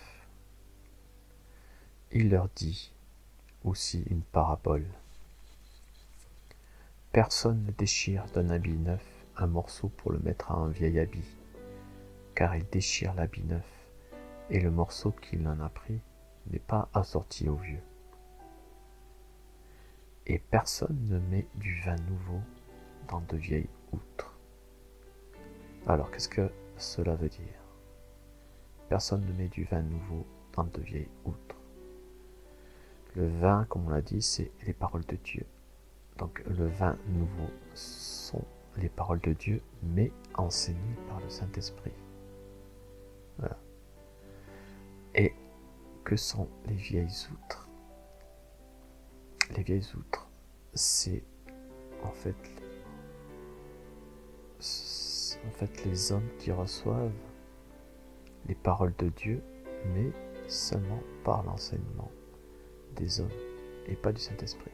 Il leur dit aussi une parabole. Personne ne déchire d'un habit neuf un morceau pour le mettre à un vieil habit, car il déchire l'habit neuf, et le morceau qu'il en a pris n'est pas assorti au vieux. Et personne ne met du vin nouveau dans de vieilles outres. Alors, qu'est-ce que cela veut dire? Personne ne met du vin nouveau dans de vieilles outres. Le vin, comme on l'a dit, c'est les paroles de Dieu. Donc le vin nouveau sont les paroles de Dieu, mais enseignées par le Saint-Esprit. Voilà. Et que sont les vieilles outres? Les vieilles outres, c'est en fait les hommes qui reçoivent les paroles de Dieu, mais seulement par l'enseignement des hommes et pas du Saint-Esprit,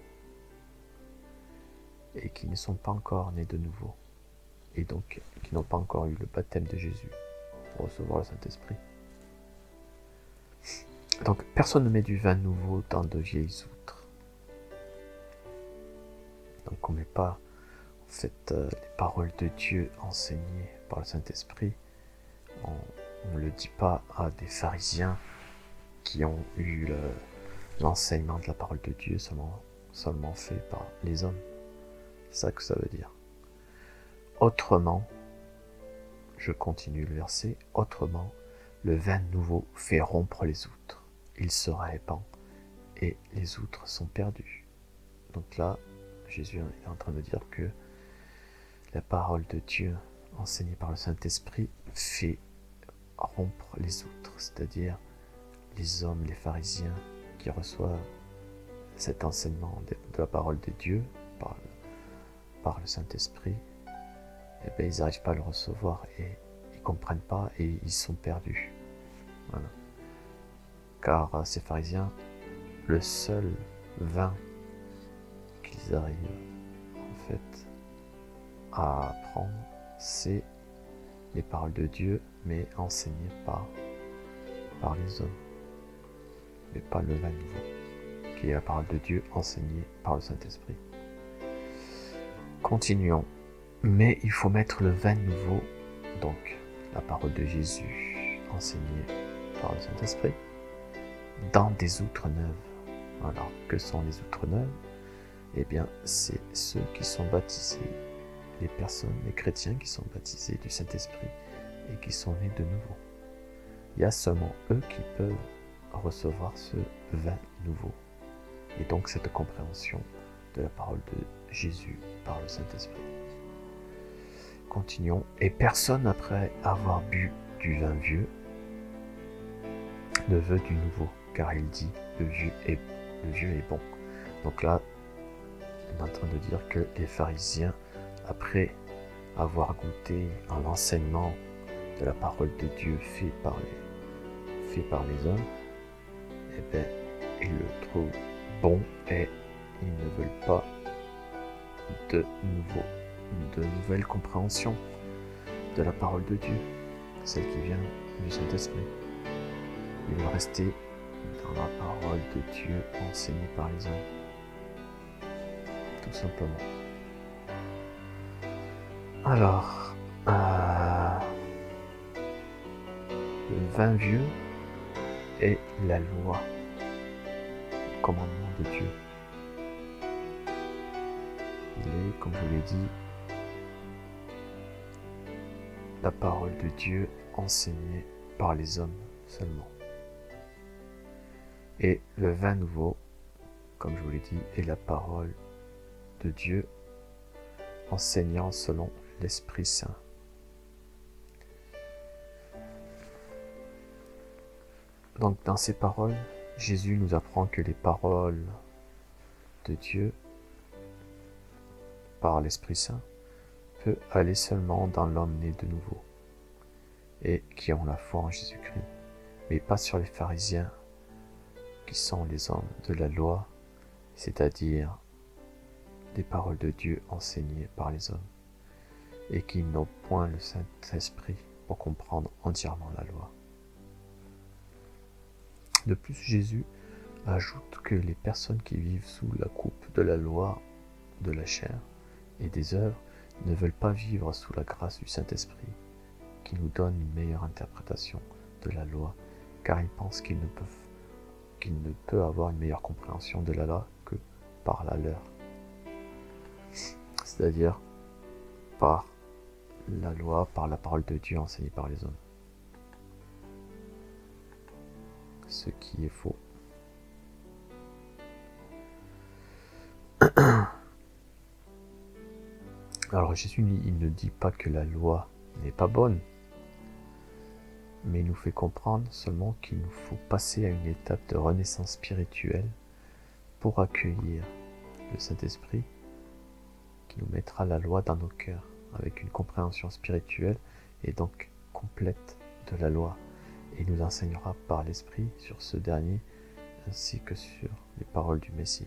et qui ne sont pas encore nés de nouveau, et donc qui n'ont pas encore eu le baptême de Jésus pour recevoir le Saint-Esprit. Donc personne ne met du vin nouveau dans de vieilles outres. Donc on ne met pas en fait les paroles de Dieu enseignées par le Saint-Esprit, on ne le dit pas à des pharisiens qui ont eu l'enseignement de la parole de Dieu seulement fait par les hommes. C'est ça que ça veut dire. Autrement, je continue le verset, autrement, le vin nouveau fait rompre les outres. Il se répand et les outres sont perdues. Donc là, Jésus est en train de dire que la parole de Dieu enseignée par le Saint-Esprit fait rompre les outres, c'est-à-dire les hommes, les pharisiens qui reçoivent cet enseignement de la parole de Dieu par le Saint-Esprit, eh bien, ils n'arrivent pas à le recevoir et ils ne comprennent pas et ils sont perdus. Voilà. Car ces pharisiens, le seul vin qu'ils arrivent en fait à apprendre, c'est les paroles de Dieu, mais enseignées par les hommes, mais pas le vin nouveau, qui est la parole de Dieu enseignée par le Saint-Esprit. Continuons. Mais il faut mettre le vin nouveau, donc la parole de Jésus enseignée par le Saint-Esprit, dans des outres neuves. Alors, que sont les outres neuves? Eh bien, c'est ceux qui sont baptisés, les personnes, les chrétiens qui sont baptisés du Saint-Esprit et qui sont nés de nouveau. Il y a seulement eux qui peuvent recevoir ce vin nouveau. Et donc cette compréhension de la parole de Jésus par le Saint-Esprit. Continuons. Et personne, après avoir bu du vin vieux, ne veut du nouveau, car il dit le vieux est bon. Donc là, on est en train de dire que les pharisiens, après avoir goûté à l'enseignement de la parole de Dieu fait par les hommes, eh bien, ils le trouvent bon et ils ne veulent pas de nouvelles compréhensions de la parole de Dieu, celle qui vient du Saint-Esprit. Ils veulent rester dans la parole de Dieu enseignée par les hommes, tout simplement. Alors, le vin vieux est la loi, le commandement de Dieu. Il est, comme je vous l'ai dit, la parole de Dieu enseignée par les hommes seulement. Et le vin nouveau, comme je vous l'ai dit, est la parole de Dieu enseignant selon l'Esprit Saint. Donc dans ces paroles, Jésus nous apprend que les paroles de Dieu par l'Esprit Saint peut aller seulement dans l'homme né de nouveau et qui ont la foi en Jésus-Christ, mais pas sur les pharisiens qui sont les hommes de la loi, c'est-à-dire des paroles de Dieu enseignées par les hommes, et qui n'ont point le Saint-Esprit pour comprendre entièrement la loi. De plus, Jésus ajoute que les personnes qui vivent sous la coupe de la loi, de la chair et des œuvres ne veulent pas vivre sous la grâce du Saint-Esprit, qui nous donne une meilleure interprétation de la loi, car ils pensent qu'il ne peut avoir une meilleure compréhension de la loi que par la leur, c'est-à-dire par la loi, par la parole de Dieu enseignée par les hommes. Ce qui est faux. Alors Jésus, il ne dit pas que la loi n'est pas bonne, mais il nous fait comprendre seulement qu'il nous faut passer à une étape de renaissance spirituelle pour accueillir le Saint-Esprit qui nous mettra la loi dans nos cœurs avec une compréhension spirituelle et donc complète de la loi, et nous enseignera par l'Esprit sur ce dernier ainsi que sur les paroles du Messie.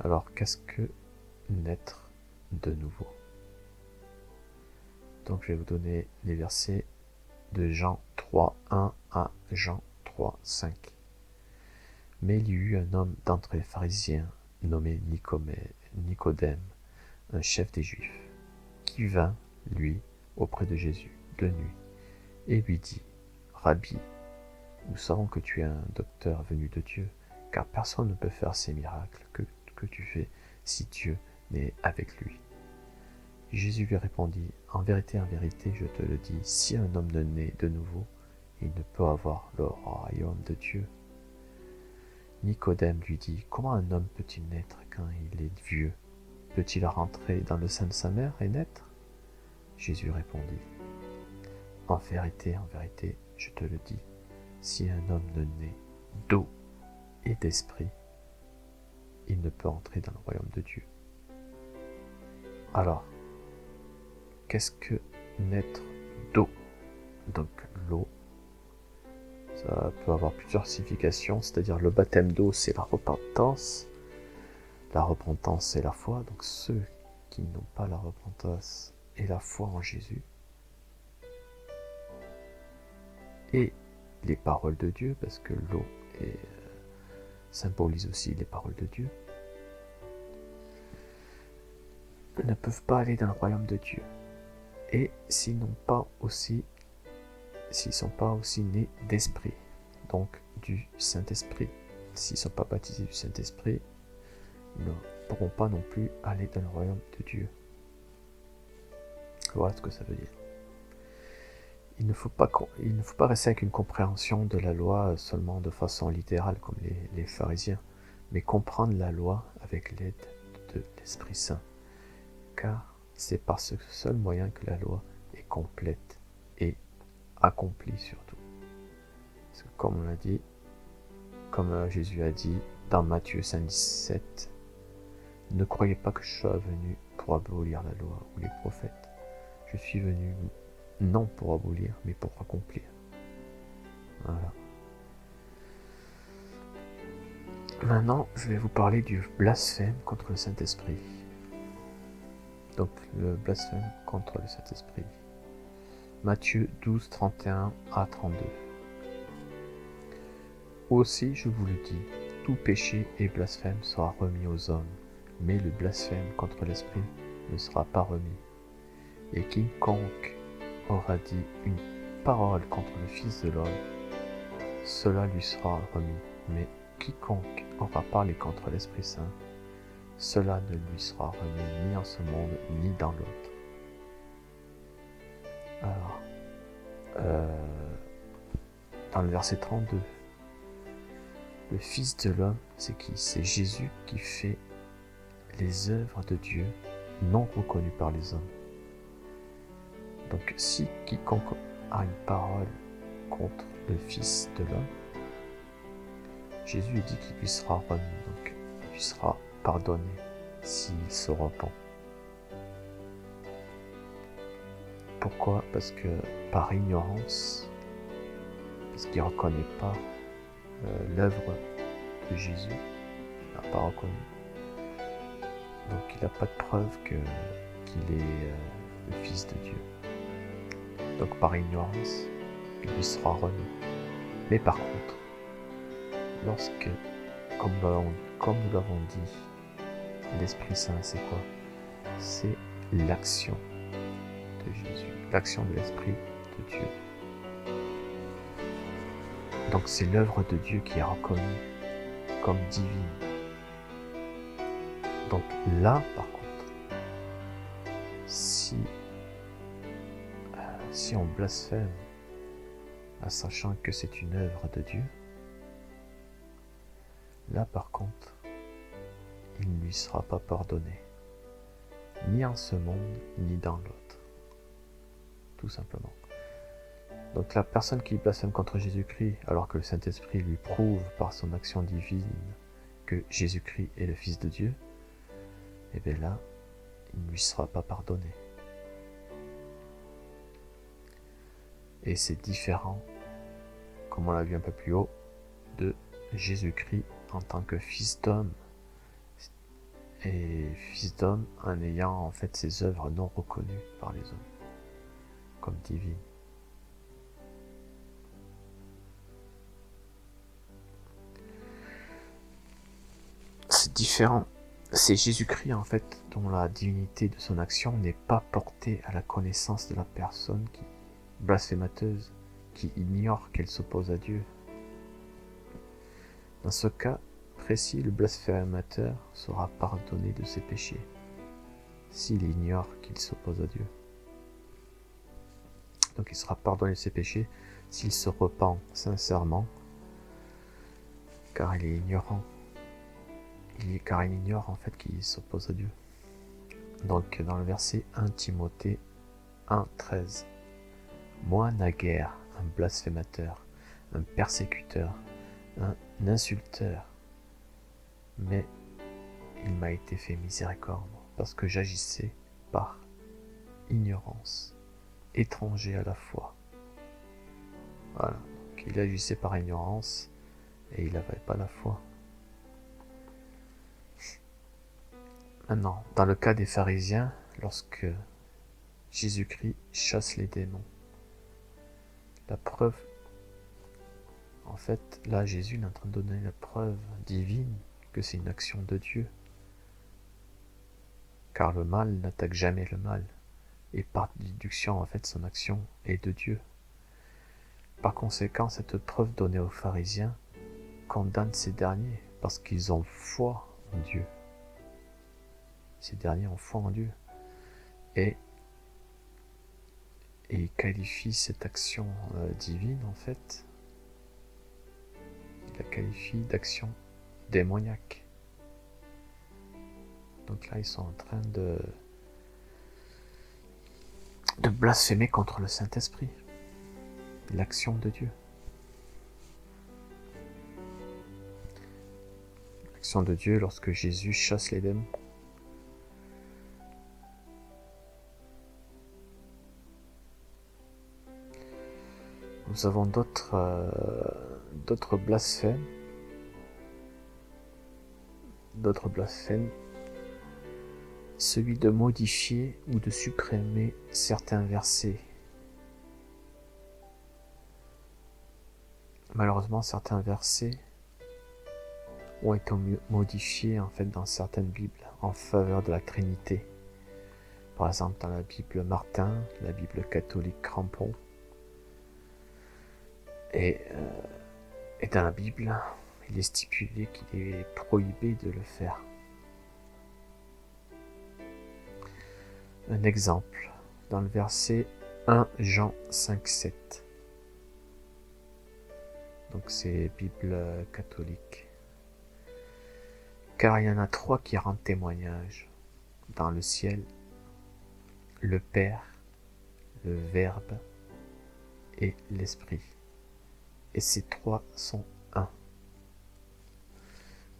Alors, qu'est-ce que naître de nouveau? Donc, je vais vous donner les versets de Jean 3, 1 à Jean 3, 5. Mais il y eut un homme d'entre les pharisiens, nommé Nicodème, un chef des Juifs, qui vint, lui, auprès de Jésus, de nuit, et lui dit, « Rabbi, nous savons que tu es un docteur venu de Dieu, car personne ne peut faire ces miracles que tu fais si Dieu n'est avec lui. » Jésus lui répondit, « En vérité, je te le dis, si un homme ne naît de nouveau, il ne peut avoir le royaume de Dieu. » Nicodème lui dit, « Comment un homme peut-il naître quand il est vieux? Peut-il rentrer dans le sein de sa mère et naître ?» Jésus répondit, « En vérité, je te le dis, si un homme ne naît d'eau et d'esprit, il ne peut entrer dans le royaume de Dieu. » Alors, qu'est-ce que naître d'eau? Donc l'eau, ça peut avoir plusieurs significations, c'est-à-dire le baptême d'eau, c'est la repentance. La repentance, c'est la foi. Donc ceux qui n'ont pas la repentance et la foi en Jésus, et les paroles de Dieu, parce que l'eau symbolise aussi les paroles de Dieu, ne peuvent pas aller dans le royaume de Dieu. Et s'ils ne sont pas aussi nés d'esprit, donc du Saint-Esprit, s'ils ne sont pas baptisés du Saint-Esprit, ils ne pourront pas non plus aller dans le royaume de Dieu. Voilà ce que ça veut dire. Il ne faut pas rester avec une compréhension de la loi seulement de façon littérale comme les pharisiens, mais comprendre la loi avec l'aide de l'Esprit Saint, car c'est par ce seul moyen que la loi est complète et accomplie surtout. Parce que comme on l'a dit, comme Jésus a dit dans Matthieu 5,17, ne croyez pas que je sois venu pour abolir la loi ou les prophètes. Je suis venu non pour abolir, mais pour accomplir. Voilà. Maintenant, je vais vous parler du blasphème contre le Saint-Esprit. Donc, le blasphème contre le Saint-Esprit. Matthieu 12, 31 à 32. Aussi, je vous le dis, tout péché et blasphème sera remis aux hommes, mais le blasphème contre l'Esprit ne sera pas remis. Et quiconque aura dit une parole contre le Fils de l'homme, cela lui sera remis. Mais quiconque aura parlé contre l'Esprit Saint, cela ne lui sera remis ni en ce monde, ni dans l'autre. Alors, dans le verset 32, le Fils de l'homme, c'est qui? C'est Jésus qui fait les œuvres de Dieu non reconnues par les hommes. Donc, si quiconque a une parole contre le Fils de l'homme, Jésus dit qu'il lui sera remis, donc il lui sera pardonné s'il se repent. Pourquoi? Parce que par ignorance, parce qu'il ne reconnaît pas l'œuvre de Jésus, il n'a pas reconnu. Donc il n'a pas de preuve qu'il est le Fils de Dieu. Donc par ignorance, il lui sera remis. Mais par contre, lorsque, comme nous l'avons dit, l'Esprit Saint, c'est quoi? C'est l'action de Jésus, l'action de l'Esprit de Dieu. Donc c'est l'œuvre de Dieu qui est reconnue comme divine. Donc là, par contre, si on blasphème en sachant que c'est une œuvre de Dieu, là par contre, il ne lui sera pas pardonné, ni en ce monde, ni dans l'autre, tout simplement. Donc la personne qui blasphème contre Jésus-Christ, alors que le Saint-Esprit lui prouve par son action divine que Jésus-Christ est le Fils de Dieu, et bien là, il ne lui sera pas pardonné. Et c'est différent, comme on l'a vu un peu plus haut, de Jésus-Christ en tant que Fils d'homme, et Fils d'homme en ayant en fait ses œuvres non reconnues par les hommes, comme divines. C'est différent. C'est Jésus-Christ en fait dont la divinité de son action n'est pas portée à la connaissance de la personne qui blasphémateuse, qui ignore qu'elle s'oppose à Dieu. Dans ce cas précis, le blasphémateur sera pardonné de ses péchés s'il ignore qu'il s'oppose à Dieu. Donc il sera pardonné de ses péchés s'il se repent sincèrement, car il est ignorant. Car il ignore en fait qu'il s'oppose à Dieu. Donc dans le verset 1 Timothée 1,13, moi naguère un blasphémateur, un persécuteur, un insulteur, mais il m'a été fait miséricorde parce que j'agissais par ignorance, étranger à la foi. Voilà, donc il agissait par ignorance et il n'avait pas la foi. Maintenant, dans le cas des pharisiens, lorsque Jésus-Christ chasse les démons, la preuve, en fait, là Jésus est en train de donner la preuve divine que c'est une action de Dieu. Car le mal n'attaque jamais le mal, et par déduction, en fait, son action est de Dieu. Par conséquent, cette preuve donnée aux pharisiens condamne ces derniers, parce qu'ils ont foi en Dieu. Ces derniers ont foi en Dieu. Et ils qualifient cette action divine, en fait, ils la qualifient d'action démoniaque. Donc là, ils sont en train de blasphémer contre le Saint-Esprit, l'action de Dieu. L'action de Dieu lorsque Jésus chasse les démons. Nous avons d'autres blasphèmes. D'autres blasphèmes. Celui de modifier ou de supprimer certains versets. Malheureusement, certains versets ont été modifiés en fait dans certaines Bibles en faveur de la Trinité. Par exemple, dans la Bible Martin, la Bible catholique Crampon. Et dans la Bible, il est stipulé qu'il est prohibé de le faire. Un exemple, dans le verset 1 Jean 5,7. Donc c'est Bible catholique. Car il y en a trois qui rendent témoignage dans le ciel, le Père, le Verbe et l'Esprit. Et ces trois sont un.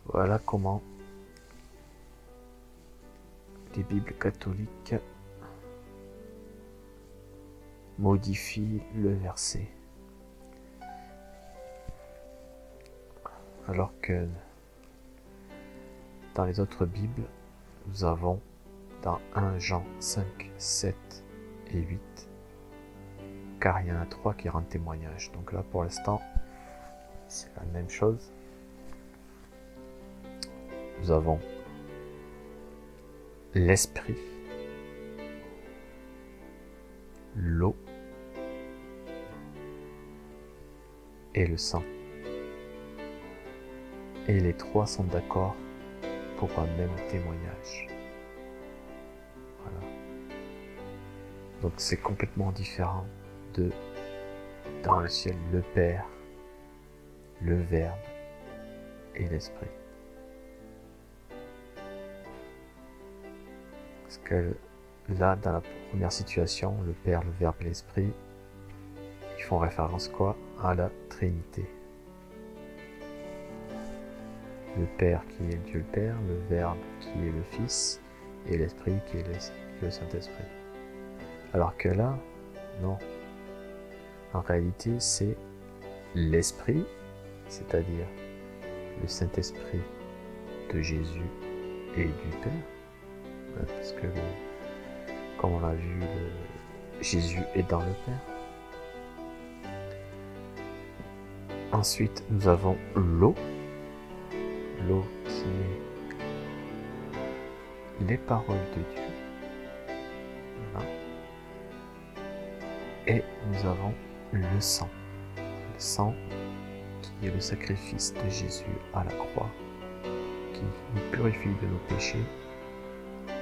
Voilà comment les Bibles catholiques modifient le verset. Alors que dans les autres Bibles, nous avons dans 1 Jean 5, 7 et 8, car il y en a 3 qui rendent témoignage. Donc là, pour l'instant, c'est la même chose. Nous avons l'esprit, l'eau et le sang. Et les 3 sont d'accord pour un même témoignage. Voilà. Donc c'est complètement différent de dans le ciel le Père, le Verbe et l'Esprit. Parce que là, dans la première situation, le Père, le Verbe et l'Esprit, ils font référence quoi? À la Trinité. Le Père qui est Dieu le Père, le Verbe qui est le Fils, et l'Esprit qui est le Saint-Esprit. Alors que là, non. En réalité, c'est l'Esprit, c'est-à-dire le Saint-Esprit de Jésus et du Père. Parce que, comme on l'a vu, Jésus est dans le Père. Ensuite, nous avons l'eau. L'eau qui est les paroles de Dieu. Voilà. Et nous avons le sang. Le sang qui est le sacrifice de Jésus à la croix, qui nous purifie de nos péchés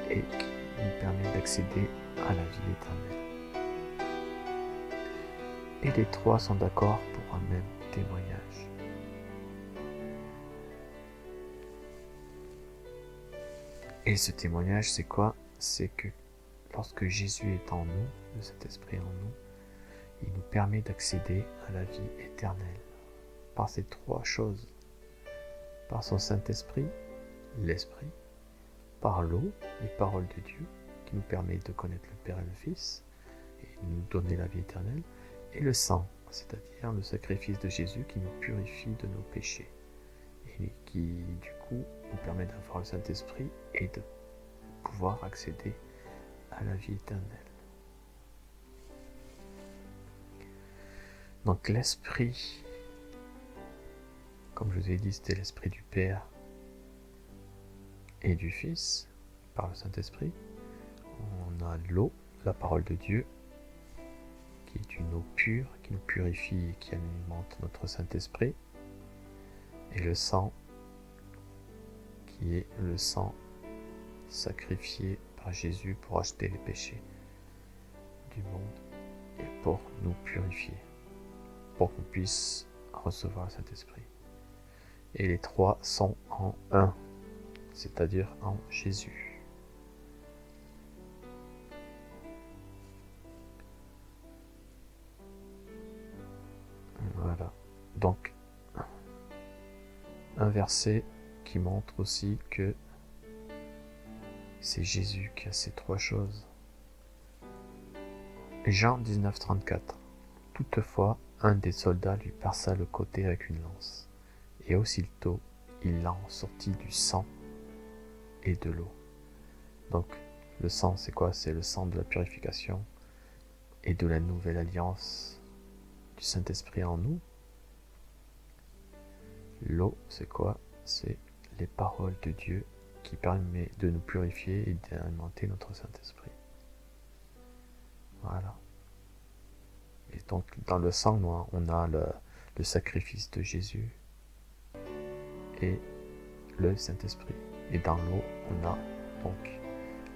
et qui nous permet d'accéder à la vie éternelle. Et les 3 sont d'accord pour un même témoignage. Et ce témoignage, c'est quoi? C'est que lorsque Jésus est en nous, le Saint-Esprit en nous, il nous permet d'accéder à la vie éternelle par ces 3 choses. Par son Saint-Esprit, l'Esprit, par l'eau, les paroles de Dieu, qui nous permet de connaître le Père et le Fils, et nous donner la vie éternelle, et le sang, c'est-à-dire le sacrifice de Jésus qui nous purifie de nos péchés, et qui, du coup, nous permet d'avoir le Saint-Esprit et de pouvoir accéder à la vie éternelle. Donc l'Esprit, comme je vous ai dit, c'était l'Esprit du Père et du Fils, par le Saint-Esprit. On a l'eau, la parole de Dieu, qui est une eau pure, qui nous purifie et qui alimente notre Saint-Esprit. Et le sang, qui est le sang sacrifié par Jésus pour acheter les péchés du monde et pour nous purifier, pour qu'on puisse recevoir le Saint-Esprit. Et les 3 sont en un, c'est-à-dire en Jésus. Voilà. Donc, un verset qui montre aussi que c'est Jésus qui a ces 3 choses. Jean 19, 34. Toutefois, un des soldats lui perça le côté avec une lance, et aussitôt il en sortit du sang et de l'eau. Donc, le sang, c'est quoi? C'est le sang de la purification et de la nouvelle alliance du Saint-Esprit en nous. L'eau, c'est quoi? C'est les paroles de Dieu qui permet de nous purifier et d'alimenter notre Saint-Esprit. Voilà. Et donc, dans le sang, on a le sacrifice de Jésus et le Saint-Esprit. Et dans l'eau, on a donc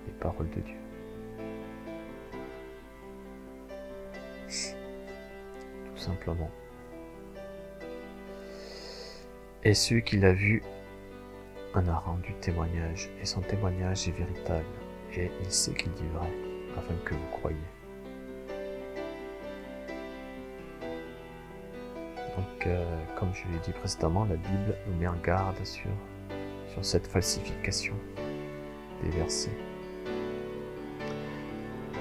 les paroles de Dieu. Tout simplement. Et celui qui l'a vu en a rendu témoignage, et son témoignage est véritable, et il sait qu'il dit vrai, afin que vous croyiez. Donc, comme je l'ai dit précédemment, la Bible nous met en garde sur sur cette falsification des versets.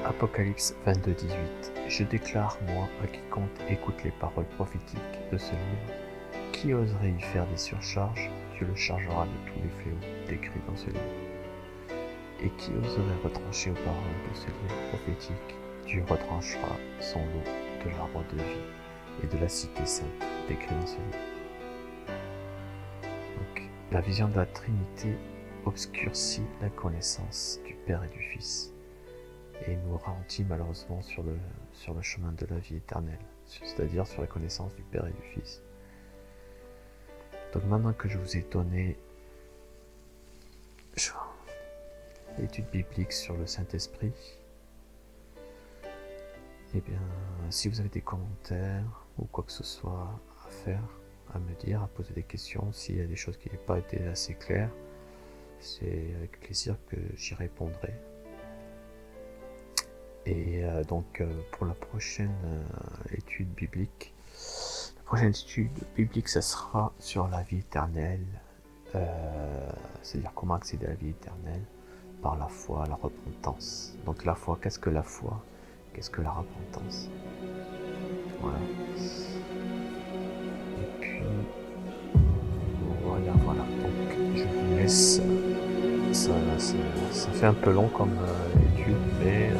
Apocalypse 22-18. Je déclare, moi, à quiconque écoute les paroles prophétiques de ce livre, qui oserait y faire des surcharges, Dieu le chargera de tous les fléaux décrits dans ce livre. Et qui oserait retrancher aux paroles de ce livre prophétique, Dieu retranchera son lot de l'arbre de vie et de la cité sainte décrits dans ce livre. Donc, la vision de la Trinité obscurcit la connaissance du Père et du Fils et nous ralentit malheureusement sur le chemin de la vie éternelle, c'est-à-dire sur la connaissance du Père et du Fils. Donc maintenant que je vous ai donné l'étude biblique sur le Saint-Esprit, eh bien, si vous avez des commentaires ou quoi que ce soit à faire, à me dire, à poser des questions, s'il y a des choses qui n'ont pas été assez claires, c'est avec plaisir que j'y répondrai. Et donc pour la prochaine étude biblique, ça sera sur la vie éternelle, c'est-à-dire comment accéder à la vie éternelle par la foi, la repentance. Donc la foi, qu'est-ce que la foi? Qu'est-ce que la repentance? Voilà. Et puis voilà. Donc je vous laisse. Ça fait un peu long comme étude, mais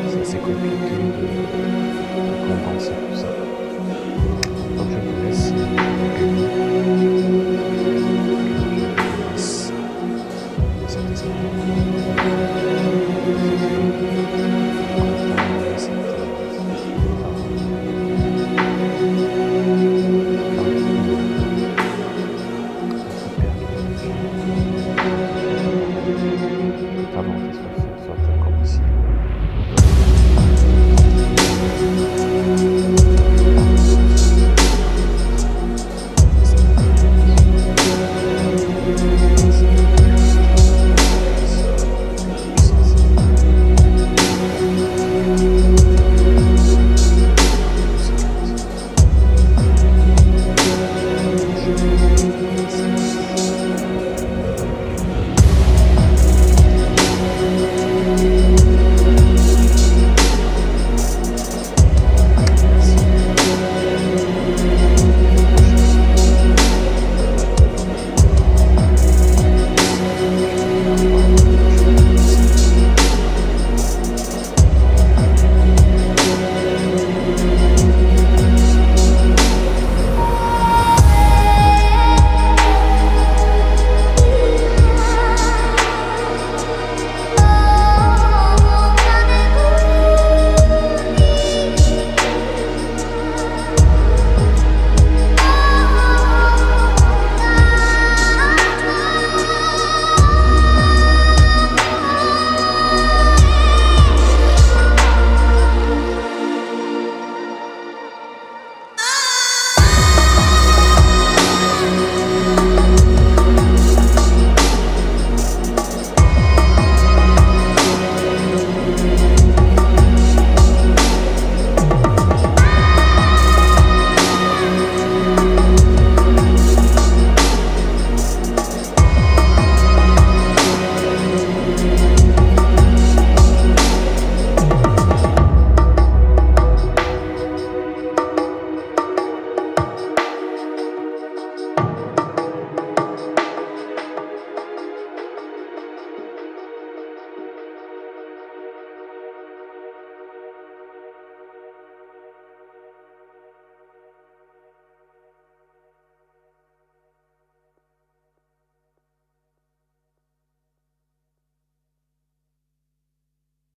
c'est assez compliqué de condenser tout ça.